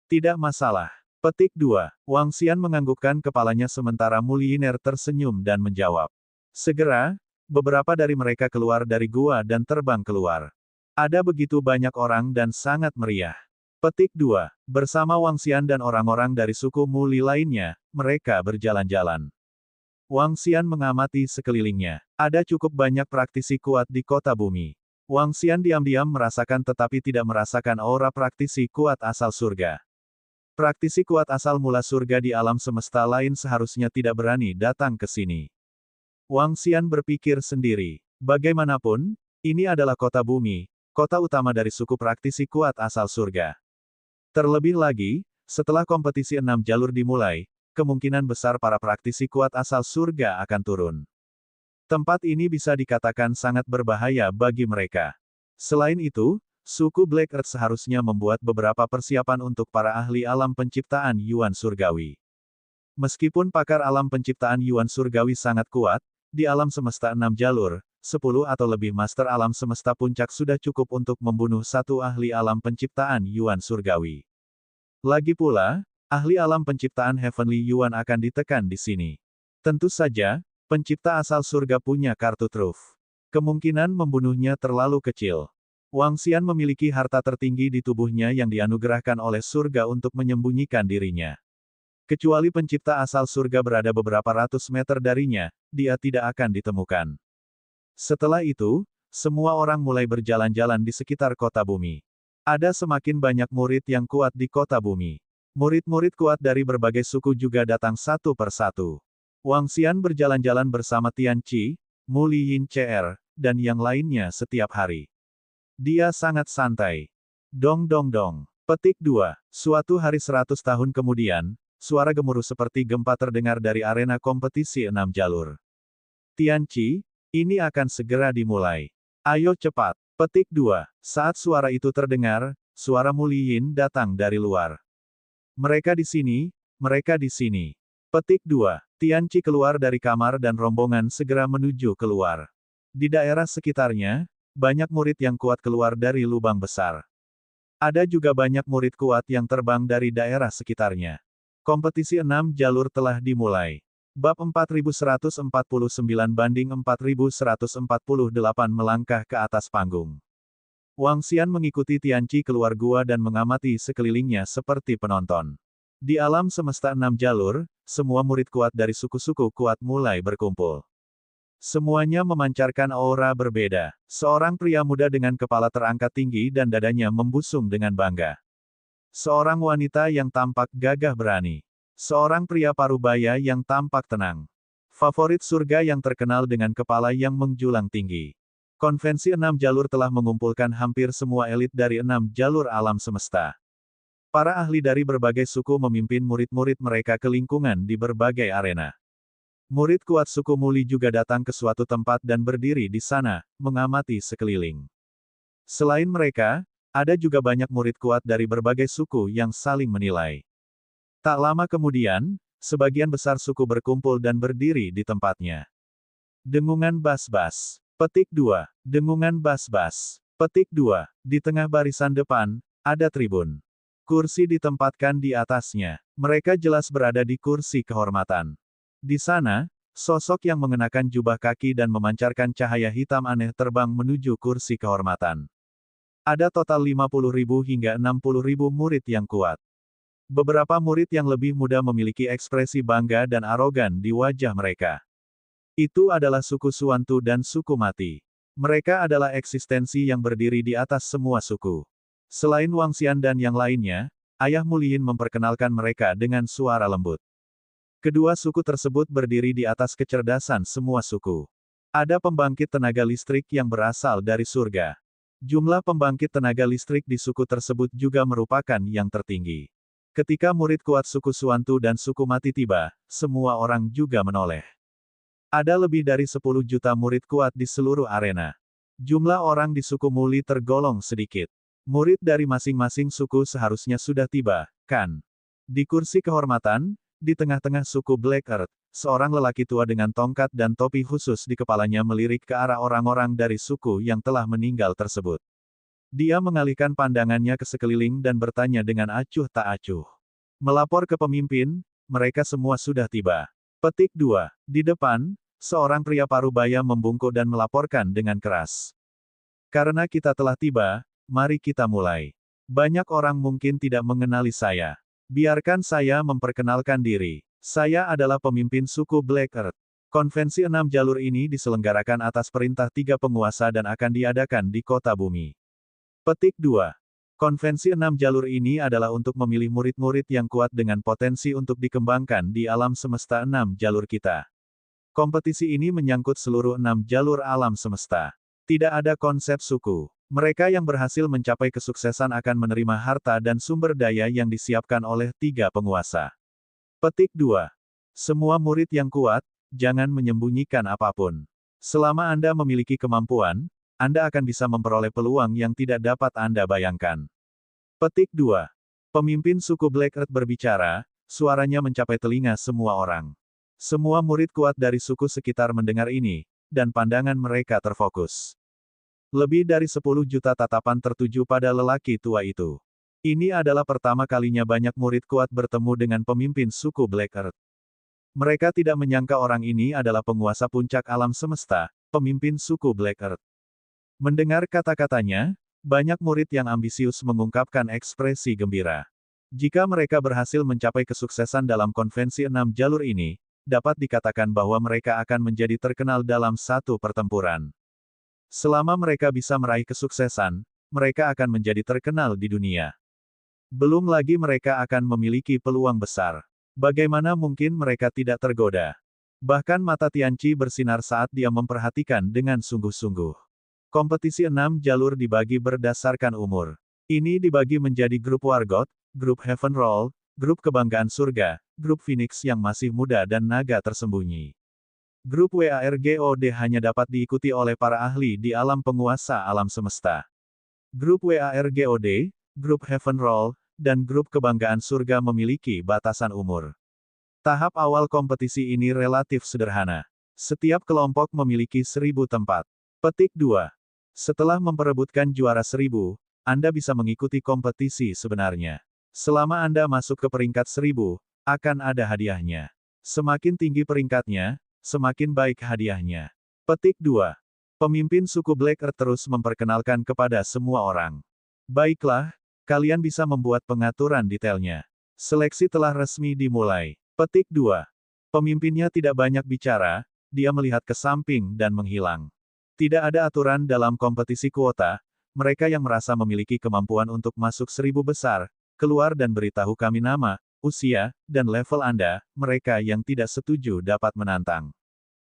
Tidak masalah. Petik 2. Wang Xian menganggukkan kepalanya sementara Muli Yiner tersenyum dan menjawab. Segera, beberapa dari mereka keluar dari gua dan terbang keluar. Ada begitu banyak orang dan sangat meriah. Petik 2. Bersama Wang Xian dan orang-orang dari suku Muli lainnya, mereka berjalan-jalan. Wang Xian mengamati sekelilingnya. Ada cukup banyak praktisi kuat di kota bumi. Wang Xian diam-diam merasakan tetapi tidak merasakan aura praktisi kuat asal surga. Praktisi kuat asal mula surga di alam semesta lain seharusnya tidak berani datang ke sini. Wang Xian berpikir sendiri. Bagaimanapun, ini adalah kota bumi, kota utama dari suku praktisi kuat asal surga. Terlebih lagi, setelah kompetisi 6 jalur dimulai, kemungkinan besar para praktisi kuat asal surga akan turun. Tempat ini bisa dikatakan sangat berbahaya bagi mereka. Selain itu, suku Black Earth seharusnya membuat beberapa persiapan untuk para ahli alam penciptaan Yuan Surgawi. Meskipun pakar alam penciptaan Yuan Surgawi sangat kuat, di alam semesta 6 jalur, 10 atau lebih master alam semesta puncak sudah cukup untuk membunuh satu ahli alam penciptaan Yuan Surgawi. Lagi pula, ahli alam penciptaan Heavenly Yuan akan ditekan di sini. Tentu saja, pencipta asal surga punya kartu truf. Kemungkinan membunuhnya terlalu kecil. Wang Xian memiliki harta tertinggi di tubuhnya yang dianugerahkan oleh surga untuk menyembunyikan dirinya. Kecuali pencipta asal surga berada beberapa ratus meter darinya, dia tidak akan ditemukan. Setelah itu, semua orang mulai berjalan-jalan di sekitar kota bumi. Ada semakin banyak murid yang kuat di kota bumi. Murid-murid kuat dari berbagai suku juga datang satu persatu. Wang Xian berjalan-jalan bersama Tianqi, Muli Yin Cr, dan yang lainnya setiap hari. Dia sangat santai. Dong dong dong. Petik 2. Suatu hari 100 tahun kemudian, suara gemuruh seperti gempa terdengar dari arena kompetisi 6 jalur. Tianqi, ini akan segera dimulai. Ayo cepat. Petik 2. Saat suara itu terdengar, suara Muli Yin datang dari luar. Mereka di sini, mereka di sini. Petik 2. Tianqi keluar dari kamar dan rombongan segera menuju keluar. Di daerah sekitarnya, banyak murid yang kuat keluar dari lubang besar. Ada juga banyak murid kuat yang terbang dari daerah sekitarnya. Kompetisi 6 jalur telah dimulai. Bab 4149 banding 4148 melangkah ke atas panggung. Wang Xian mengikuti Tianqi keluar gua dan mengamati sekelilingnya seperti penonton. Di alam semesta 6 jalur, semua murid kuat dari suku-suku kuat mulai berkumpul. Semuanya memancarkan aura berbeda. Seorang pria muda dengan kepala terangkat tinggi dan dadanya membusung dengan bangga. Seorang wanita yang tampak gagah berani. Seorang pria parubaya yang tampak tenang. Favorit surga yang terkenal dengan kepala yang menjulang tinggi. Konvensi 6 jalur telah mengumpulkan hampir semua elit dari 6 jalur alam semesta. Para ahli dari berbagai suku memimpin murid-murid mereka ke lingkungan di berbagai arena. Murid kuat suku Muli juga datang ke suatu tempat dan berdiri di sana, mengamati sekeliling. Selain mereka, ada juga banyak murid kuat dari berbagai suku yang saling menilai. Tak lama kemudian, sebagian besar suku berkumpul dan berdiri di tempatnya. Dengungan bas-bas. Petik 2. Dengungan bas-bas. Petik 2. Di tengah barisan depan, ada tribun. Kursi ditempatkan di atasnya. Mereka jelas berada di kursi kehormatan. Di sana, sosok yang mengenakan jubah kaki dan memancarkan cahaya hitam aneh terbang menuju kursi kehormatan. Ada total 50.000 hingga 60.000 murid yang kuat. Beberapa murid yang lebih muda memiliki ekspresi bangga dan arogan di wajah mereka. Itu adalah suku Suantu dan suku Mati. Mereka adalah eksistensi yang berdiri di atas semua suku. Selain Wang Xian dan yang lainnya, Ayah Muliin memperkenalkan mereka dengan suara lembut. Kedua suku tersebut berdiri di atas kecerdasan semua suku. Ada pembangkit tenaga listrik yang berasal dari surga. Jumlah pembangkit tenaga listrik di suku tersebut juga merupakan yang tertinggi. Ketika murid kuat suku Suantu dan suku Mati tiba, semua orang juga menoleh. Ada lebih dari 10 juta murid kuat di seluruh arena. Jumlah orang di suku Muli tergolong sedikit. Murid dari masing-masing suku seharusnya sudah tiba, kan? Di kursi kehormatan, di tengah-tengah suku Black Earth, seorang lelaki tua dengan tongkat dan topi khusus di kepalanya melirik ke arah orang-orang dari suku yang telah meninggal tersebut. Dia mengalihkan pandangannya ke sekeliling dan bertanya dengan acuh tak acuh. Melapor ke pemimpin, mereka semua sudah tiba. Petik 2. Di depan, seorang pria parubaya membungkuk dan melaporkan dengan keras. Karena kita telah tiba, mari kita mulai. Banyak orang mungkin tidak mengenali saya. Biarkan saya memperkenalkan diri. Saya adalah pemimpin suku Black Earth. Konvensi 6 jalur ini diselenggarakan atas perintah 3 penguasa dan akan diadakan di kota bumi. Petik 2. Konvensi 6 jalur ini adalah untuk memilih murid-murid yang kuat dengan potensi untuk dikembangkan di alam semesta 6 jalur kita. Kompetisi ini menyangkut seluruh 6 jalur alam semesta. Tidak ada konsep suku. Mereka yang berhasil mencapai kesuksesan akan menerima harta dan sumber daya yang disiapkan oleh 3 penguasa. Petik 2. Semua murid yang kuat, jangan menyembunyikan apapun. Selama Anda memiliki kemampuan, Anda akan bisa memperoleh peluang yang tidak dapat Anda bayangkan. Petik 2. Pemimpin suku Black Earth berbicara, suaranya mencapai telinga semua orang. Semua murid kuat dari suku sekitar mendengar ini, dan pandangan mereka terfokus. Lebih dari 10 juta tatapan tertuju pada lelaki tua itu. Ini adalah pertama kalinya banyak murid kuat bertemu dengan pemimpin suku Black Earth. Mereka tidak menyangka orang ini adalah penguasa puncak alam semesta, pemimpin suku Black Earth. Mendengar kata-katanya, banyak murid yang ambisius mengungkapkan ekspresi gembira. Jika mereka berhasil mencapai kesuksesan dalam konvensi 6 jalur ini, dapat dikatakan bahwa mereka akan menjadi terkenal dalam satu pertempuran. Selama mereka bisa meraih kesuksesan, mereka akan menjadi terkenal di dunia. Belum lagi mereka akan memiliki peluang besar. Bagaimana mungkin mereka tidak tergoda? Bahkan mata Tianqi bersinar saat dia memperhatikan dengan sungguh-sungguh. Kompetisi 6 jalur dibagi berdasarkan umur. Ini dibagi menjadi grup Wargot, grup Heaven Roll, grup Kebanggaan Surga, grup Phoenix yang masih muda dan naga tersembunyi. Grup WARGOD hanya dapat diikuti oleh para ahli di alam penguasa alam semesta. Grup WARGOD, grup Heaven Roll, dan grup Kebanggaan Surga memiliki batasan umur. Tahap awal kompetisi ini relatif sederhana. Setiap kelompok memiliki 1000 tempat. Petik 2. Setelah memperebutkan juara 1000, Anda bisa mengikuti kompetisi sebenarnya. Selama Anda masuk ke peringkat 1000, akan ada hadiahnya. Semakin tinggi peringkatnya, semakin baik hadiahnya. Petik 2. Pemimpin suku Black Earth terus memperkenalkan kepada semua orang. Baiklah, kalian bisa membuat pengaturan detailnya. Seleksi telah resmi dimulai. Petik 2. Pemimpinnya tidak banyak bicara, dia melihat ke samping dan menghilang. Tidak ada aturan dalam kompetisi kuota, mereka yang merasa memiliki kemampuan untuk masuk 1000 besar, keluar dan beritahu kami nama, usia, dan level Anda, mereka yang tidak setuju dapat menantang.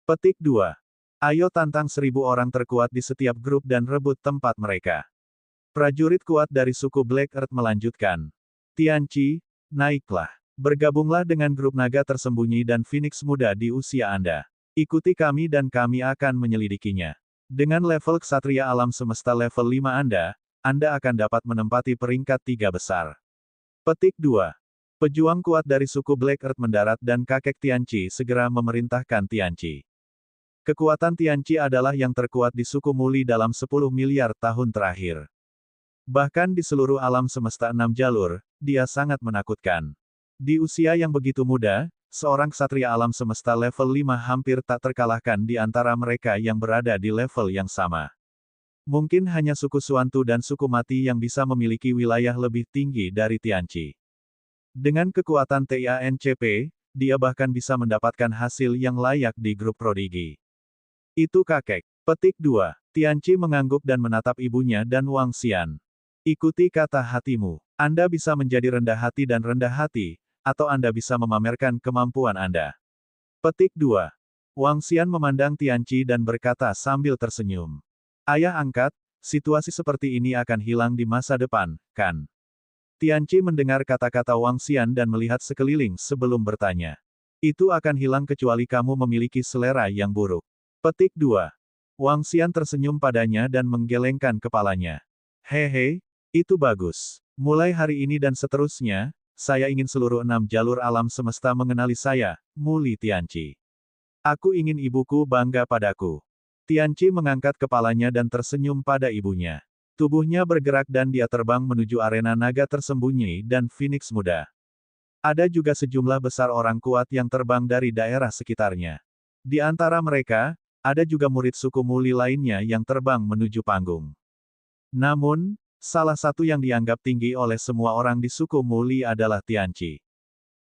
Petik 2. Ayo tantang 1000 orang terkuat di setiap grup dan rebut tempat mereka. Prajurit kuat dari suku Black Earth melanjutkan. Tianqi, naiklah. Bergabunglah dengan grup naga tersembunyi dan Phoenix muda di usia Anda. Ikuti kami dan kami akan menyelidikinya. Dengan level ksatria alam semesta level 5 Anda akan dapat menempati peringkat 3 besar. Petik 2. Pejuang kuat dari suku Black Earth mendarat dan kakek Tianqi segera memerintahkan Tianqi. Kekuatan Tianqi adalah yang terkuat di suku Muli dalam 10 miliar tahun terakhir. Bahkan di seluruh alam semesta 6 jalur, dia sangat menakutkan. Di usia yang begitu muda, seorang ksatria alam semesta level 5 hampir tak terkalahkan di antara mereka yang berada di level yang sama. Mungkin hanya suku Suantu dan suku Mati yang bisa memiliki wilayah lebih tinggi dari Tianqi. Dengan kekuatan TIANCP, dia bahkan bisa mendapatkan hasil yang layak di grup prodigi. Itu kakek. Petik 2. Tianqi mengangguk dan menatap ibunya dan Wang Xian. Ikuti kata hatimu. Anda bisa menjadi rendah hati dan rendah hati, atau Anda bisa memamerkan kemampuan Anda. Petik 2. Wang Xian memandang Tianqi dan berkata sambil tersenyum. Ayah angkat, situasi seperti ini akan hilang di masa depan, kan? Tianqi mendengar kata-kata Wang Xian dan melihat sekeliling sebelum bertanya. Itu akan hilang kecuali kamu memiliki selera yang buruk. Petik 2. Wang Xian tersenyum padanya dan menggelengkan kepalanya. Hehe, itu bagus. Mulai hari ini dan seterusnya, saya ingin seluruh 6 jalur alam semesta mengenali saya, Muli Tianqi. Aku ingin ibuku bangga padaku. Tianqi mengangkat kepalanya dan tersenyum pada ibunya. Tubuhnya bergerak dan dia terbang menuju arena naga tersembunyi dan Phoenix muda. Ada juga sejumlah besar orang kuat yang terbang dari daerah sekitarnya. Di antara mereka, ada juga murid suku Muli lainnya yang terbang menuju panggung. Namun, salah satu yang dianggap tinggi oleh semua orang di suku Muli adalah Tianqi.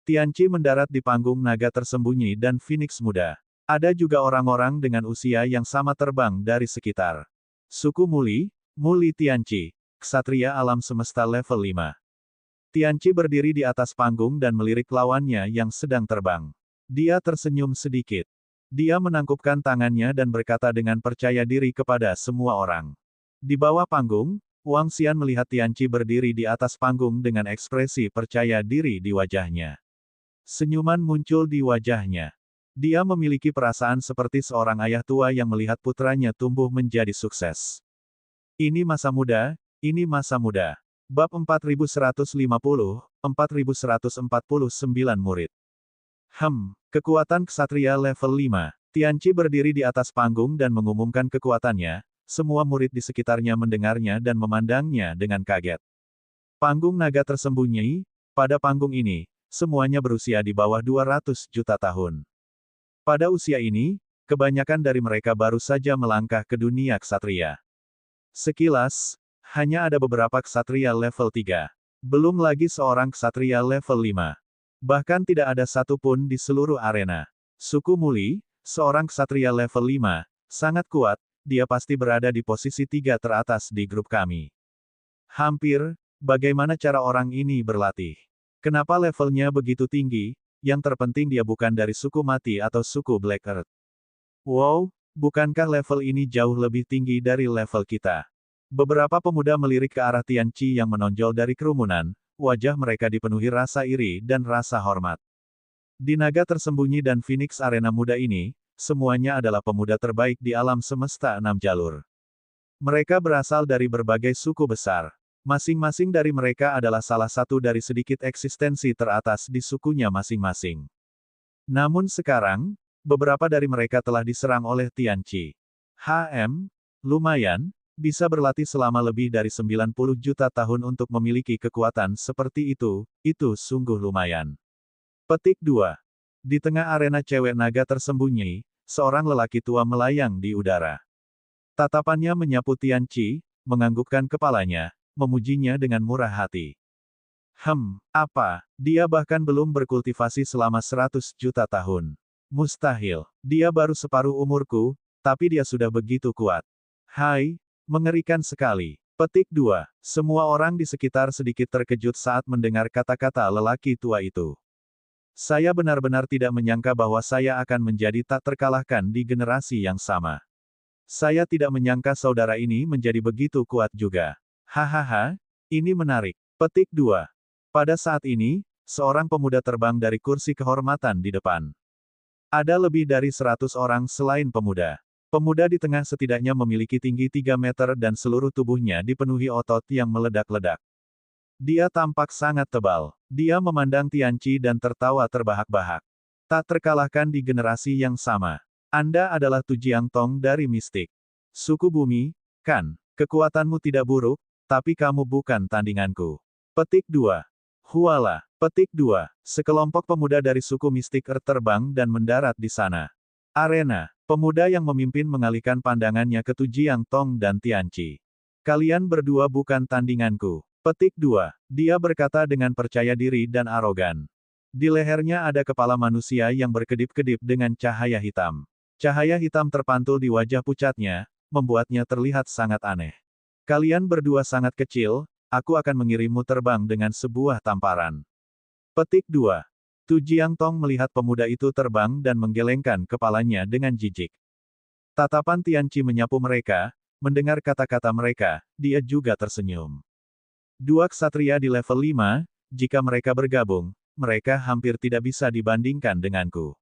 Tianqi mendarat di panggung naga tersembunyi dan Phoenix muda. Ada juga orang-orang dengan usia yang sama terbang dari sekitar. Suku Muli, Muli Tianqi, Ksatria Alam Semesta level 5. Tianqi berdiri di atas panggung dan melirik lawannya yang sedang terbang. Dia tersenyum sedikit. Dia menangkupkan tangannya dan berkata dengan percaya diri kepada semua orang. Di bawah panggung, Wang Xian melihat Tianqi berdiri di atas panggung dengan ekspresi percaya diri di wajahnya. Senyuman muncul di wajahnya. Dia memiliki perasaan seperti seorang ayah tua yang melihat putranya tumbuh menjadi sukses. Ini masa muda, ini masa muda. Bab 4150, 4149 murid. Kekuatan ksatria level 5. Tianqi berdiri di atas panggung dan mengumumkan kekuatannya, semua murid di sekitarnya mendengarnya dan memandangnya dengan kaget. Panggung naga tersembunyi, pada panggung ini, semuanya berusia di bawah 200 juta tahun. Pada usia ini, kebanyakan dari mereka baru saja melangkah ke dunia ksatria. Sekilas, hanya ada beberapa ksatria level 3. Belum lagi seorang ksatria level 5. Bahkan tidak ada satupun di seluruh arena. Suku Muli, seorang ksatria level 5, sangat kuat, dia pasti berada di posisi 3 teratas di grup kami. Hampir, bagaimana cara orang ini berlatih? Kenapa levelnya begitu tinggi? Yang terpenting dia bukan dari suku mati atau suku Black Earth. Wow, bukankah level ini jauh lebih tinggi dari level kita? Beberapa pemuda melirik ke arah Tianqi yang menonjol dari kerumunan, wajah mereka dipenuhi rasa iri dan rasa hormat. Di naga tersembunyi dan Phoenix Arena muda ini, semuanya adalah pemuda terbaik di alam semesta 6 jalur. Mereka berasal dari berbagai suku besar. Masing-masing dari mereka adalah salah satu dari sedikit eksistensi teratas di sukunya masing-masing. Namun sekarang, beberapa dari mereka telah diserang oleh Tianqi. Lumayan, bisa berlatih selama lebih dari 90 juta tahun untuk memiliki kekuatan seperti itu sungguh lumayan. Petik 2. Di tengah arena cewek naga tersembunyi, seorang lelaki tua melayang di udara. Tatapannya menyapu Tianqi, menganggukkan kepalanya, memujinya dengan murah hati. Apa? Dia bahkan belum berkultivasi selama 100 juta tahun. Mustahil. Dia baru separuh umurku, tapi dia sudah begitu kuat. Hai, mengerikan sekali. Petik 2. Semua orang di sekitar sedikit terkejut saat mendengar kata-kata lelaki tua itu. Saya benar-benar tidak menyangka bahwa saya akan menjadi tak terkalahkan di generasi yang sama. Saya tidak menyangka saudara ini menjadi begitu kuat juga. Hahaha, ini menarik. Petik 2. Pada saat ini, seorang pemuda terbang dari kursi kehormatan di depan. Ada lebih dari 100 orang selain pemuda. Pemuda di tengah setidaknya memiliki tinggi 3 meter dan seluruh tubuhnya dipenuhi otot yang meledak-ledak. Dia tampak sangat tebal. Dia memandang Tianqi dan tertawa terbahak-bahak. Tak terkalahkan di generasi yang sama. Anda adalah Tujiang Tong dari mistik. Suku bumi, kan? Kekuatanmu tidak buruk, tapi kamu bukan tandinganku. Petik 2. Huala. Petik 2. Sekelompok pemuda dari suku mistik Earth terbang dan mendarat di sana. Arena. Pemuda yang memimpin mengalihkan pandangannya ke Tujiang Tong dan Tianqi. Kalian berdua bukan tandinganku. Petik 2. Dia berkata dengan percaya diri dan arogan. Di lehernya ada kepala manusia yang berkedip-kedip dengan cahaya hitam. Cahaya hitam terpantul di wajah pucatnya, membuatnya terlihat sangat aneh. Kalian berdua sangat kecil, aku akan mengirimmu terbang dengan sebuah tamparan. Petik 2. Tujiang Tong melihat pemuda itu terbang dan menggelengkan kepalanya dengan jijik. Tatapan Tianqi menyapu mereka, mendengar kata-kata mereka, dia juga tersenyum. Dua ksatria di level 5, jika mereka bergabung, mereka hampir tidak bisa dibandingkan denganku.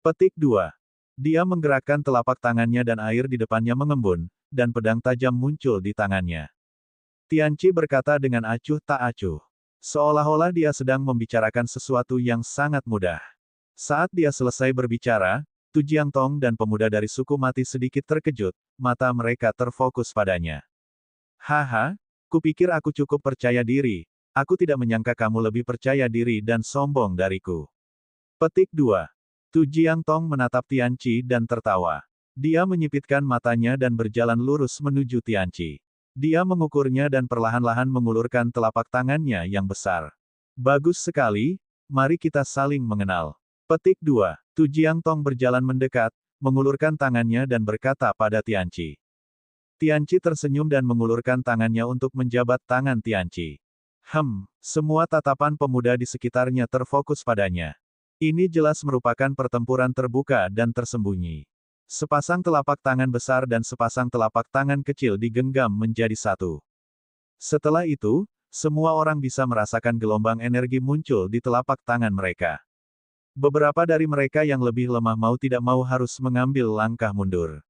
Petik 2. Dia menggerakkan telapak tangannya dan air di depannya mengembun, dan pedang tajam muncul di tangannya. Tianqi berkata dengan acuh tak acuh. Seolah-olah dia sedang membicarakan sesuatu yang sangat mudah. Saat dia selesai berbicara, Tu Jiangtong dan pemuda dari suku mati sedikit terkejut, mata mereka terfokus padanya. Haha, kupikir aku cukup percaya diri, aku tidak menyangka kamu lebih percaya diri dan sombong dariku. Petik 2. Tu Jiangtong menatap Tianqi dan tertawa. Dia menyipitkan matanya dan berjalan lurus menuju Tianqi. Dia mengukurnya dan perlahan-lahan mengulurkan telapak tangannya yang besar. Bagus sekali, mari kita saling mengenal. Petik 2. Tu Jiangtong berjalan mendekat, mengulurkan tangannya dan berkata pada Tianqi. Tianqi tersenyum dan mengulurkan tangannya untuk menjabat tangan Tianqi. Semua tatapan pemuda di sekitarnya terfokus padanya. Ini jelas merupakan pertempuran terbuka dan tersembunyi. Sepasang telapak tangan besar dan sepasang telapak tangan kecil digenggam menjadi satu. Setelah itu, semua orang bisa merasakan gelombang energi muncul di telapak tangan mereka. Beberapa dari mereka yang lebih lemah mau tidak mau harus mengambil langkah mundur.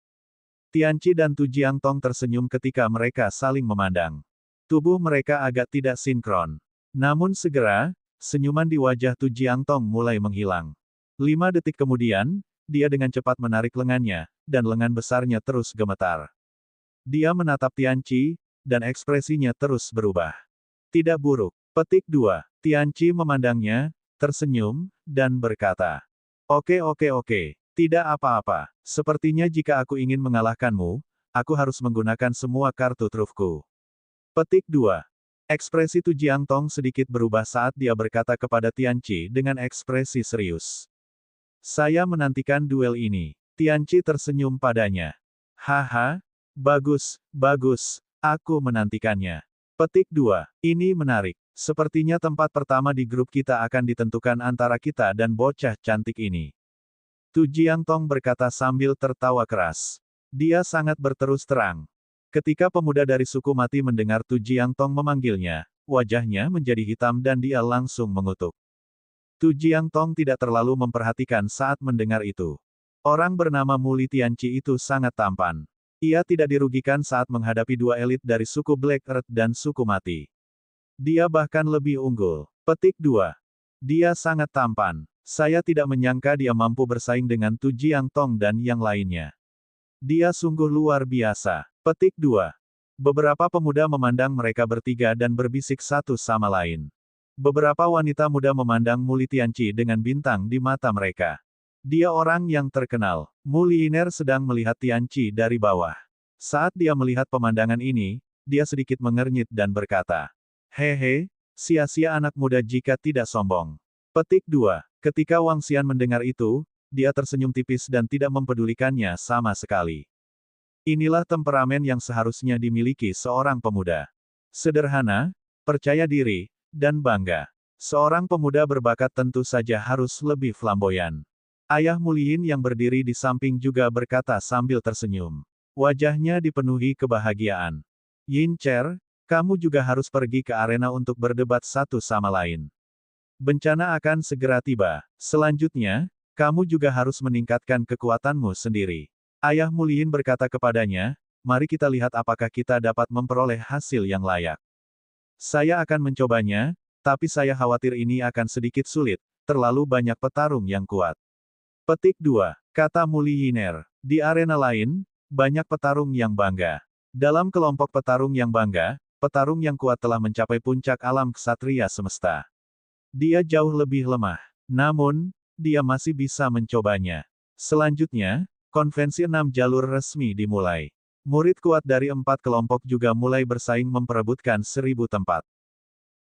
Tianqi dan Tu Jiangtong tersenyum ketika mereka saling memandang. Tubuh mereka agak tidak sinkron. Namun segera, senyuman di wajah Tu Jiangtong mulai menghilang. 5 detik kemudian, dia dengan cepat menarik lengannya, dan lengan besarnya terus gemetar. Dia menatap Tianqi, dan ekspresinya terus berubah. Tidak buruk. Petik 2. Tianqi memandangnya, tersenyum, dan berkata, Oke, tidak apa-apa. Sepertinya jika aku ingin mengalahkanmu, aku harus menggunakan semua kartu trufku. Petik 2. Ekspresi Tu Jiangtong sedikit berubah saat dia berkata kepada Tianqi dengan ekspresi serius. Saya menantikan duel ini. Tianqi tersenyum padanya. Haha, bagus, aku menantikannya. Petik 2. Ini menarik. Sepertinya tempat pertama di grup kita akan ditentukan antara kita dan bocah cantik ini. Tu Jiangtong berkata sambil tertawa keras. Dia sangat berterus terang. Ketika pemuda dari suku mati mendengar Tu Jiangtong memanggilnya, wajahnya menjadi hitam dan dia langsung mengutuk. Tu Jiangtong tidak terlalu memperhatikan saat mendengar itu. Orang bernama Muli Tianqi itu sangat tampan. Ia tidak dirugikan saat menghadapi dua elit dari suku Black Earth dan suku mati. Dia bahkan lebih unggul. Petik 2. Dia sangat tampan. Saya tidak menyangka dia mampu bersaing dengan Tu Jiangtong dan yang lainnya. Dia sungguh luar biasa. Petik 2. Beberapa pemuda memandang mereka bertiga dan berbisik satu sama lain. Beberapa wanita muda memandang Muli Tianqi dengan bintang di mata mereka. Dia orang yang terkenal. Muliner sedang melihat Tianqi dari bawah. Saat dia melihat pemandangan ini, dia sedikit mengernyit dan berkata, Hehe, sia-sia anak muda jika tidak sombong. Petik 2. Ketika Wang Xian mendengar itu, dia tersenyum tipis dan tidak mempedulikannya sama sekali. Inilah temperamen yang seharusnya dimiliki seorang pemuda. Sederhana, percaya diri, dan bangga. Seorang pemuda berbakat tentu saja harus lebih flamboyan. Ayah Mulyin yang berdiri di samping juga berkata sambil tersenyum. Wajahnya dipenuhi kebahagiaan. Yin Cher, kamu juga harus pergi ke arena untuk berdebat satu sama lain. Bencana akan segera tiba. Selanjutnya, kamu juga harus meningkatkan kekuatanmu sendiri. Ayah Mulyin berkata kepadanya, mari kita lihat apakah kita dapat memperoleh hasil yang layak. Saya akan mencobanya, tapi saya khawatir ini akan sedikit sulit, terlalu banyak petarung yang kuat. Petik 2. Kata Mulyiner. Di arena lain, banyak petarung yang bangga. Dalam kelompok petarung yang bangga, petarung yang kuat telah mencapai puncak alam ksatria semesta. Dia jauh lebih lemah. Namun, dia masih bisa mencobanya. Selanjutnya, konvensi 6 jalur resmi dimulai. Murid kuat dari 4 kelompok juga mulai bersaing memperebutkan 1000 tempat.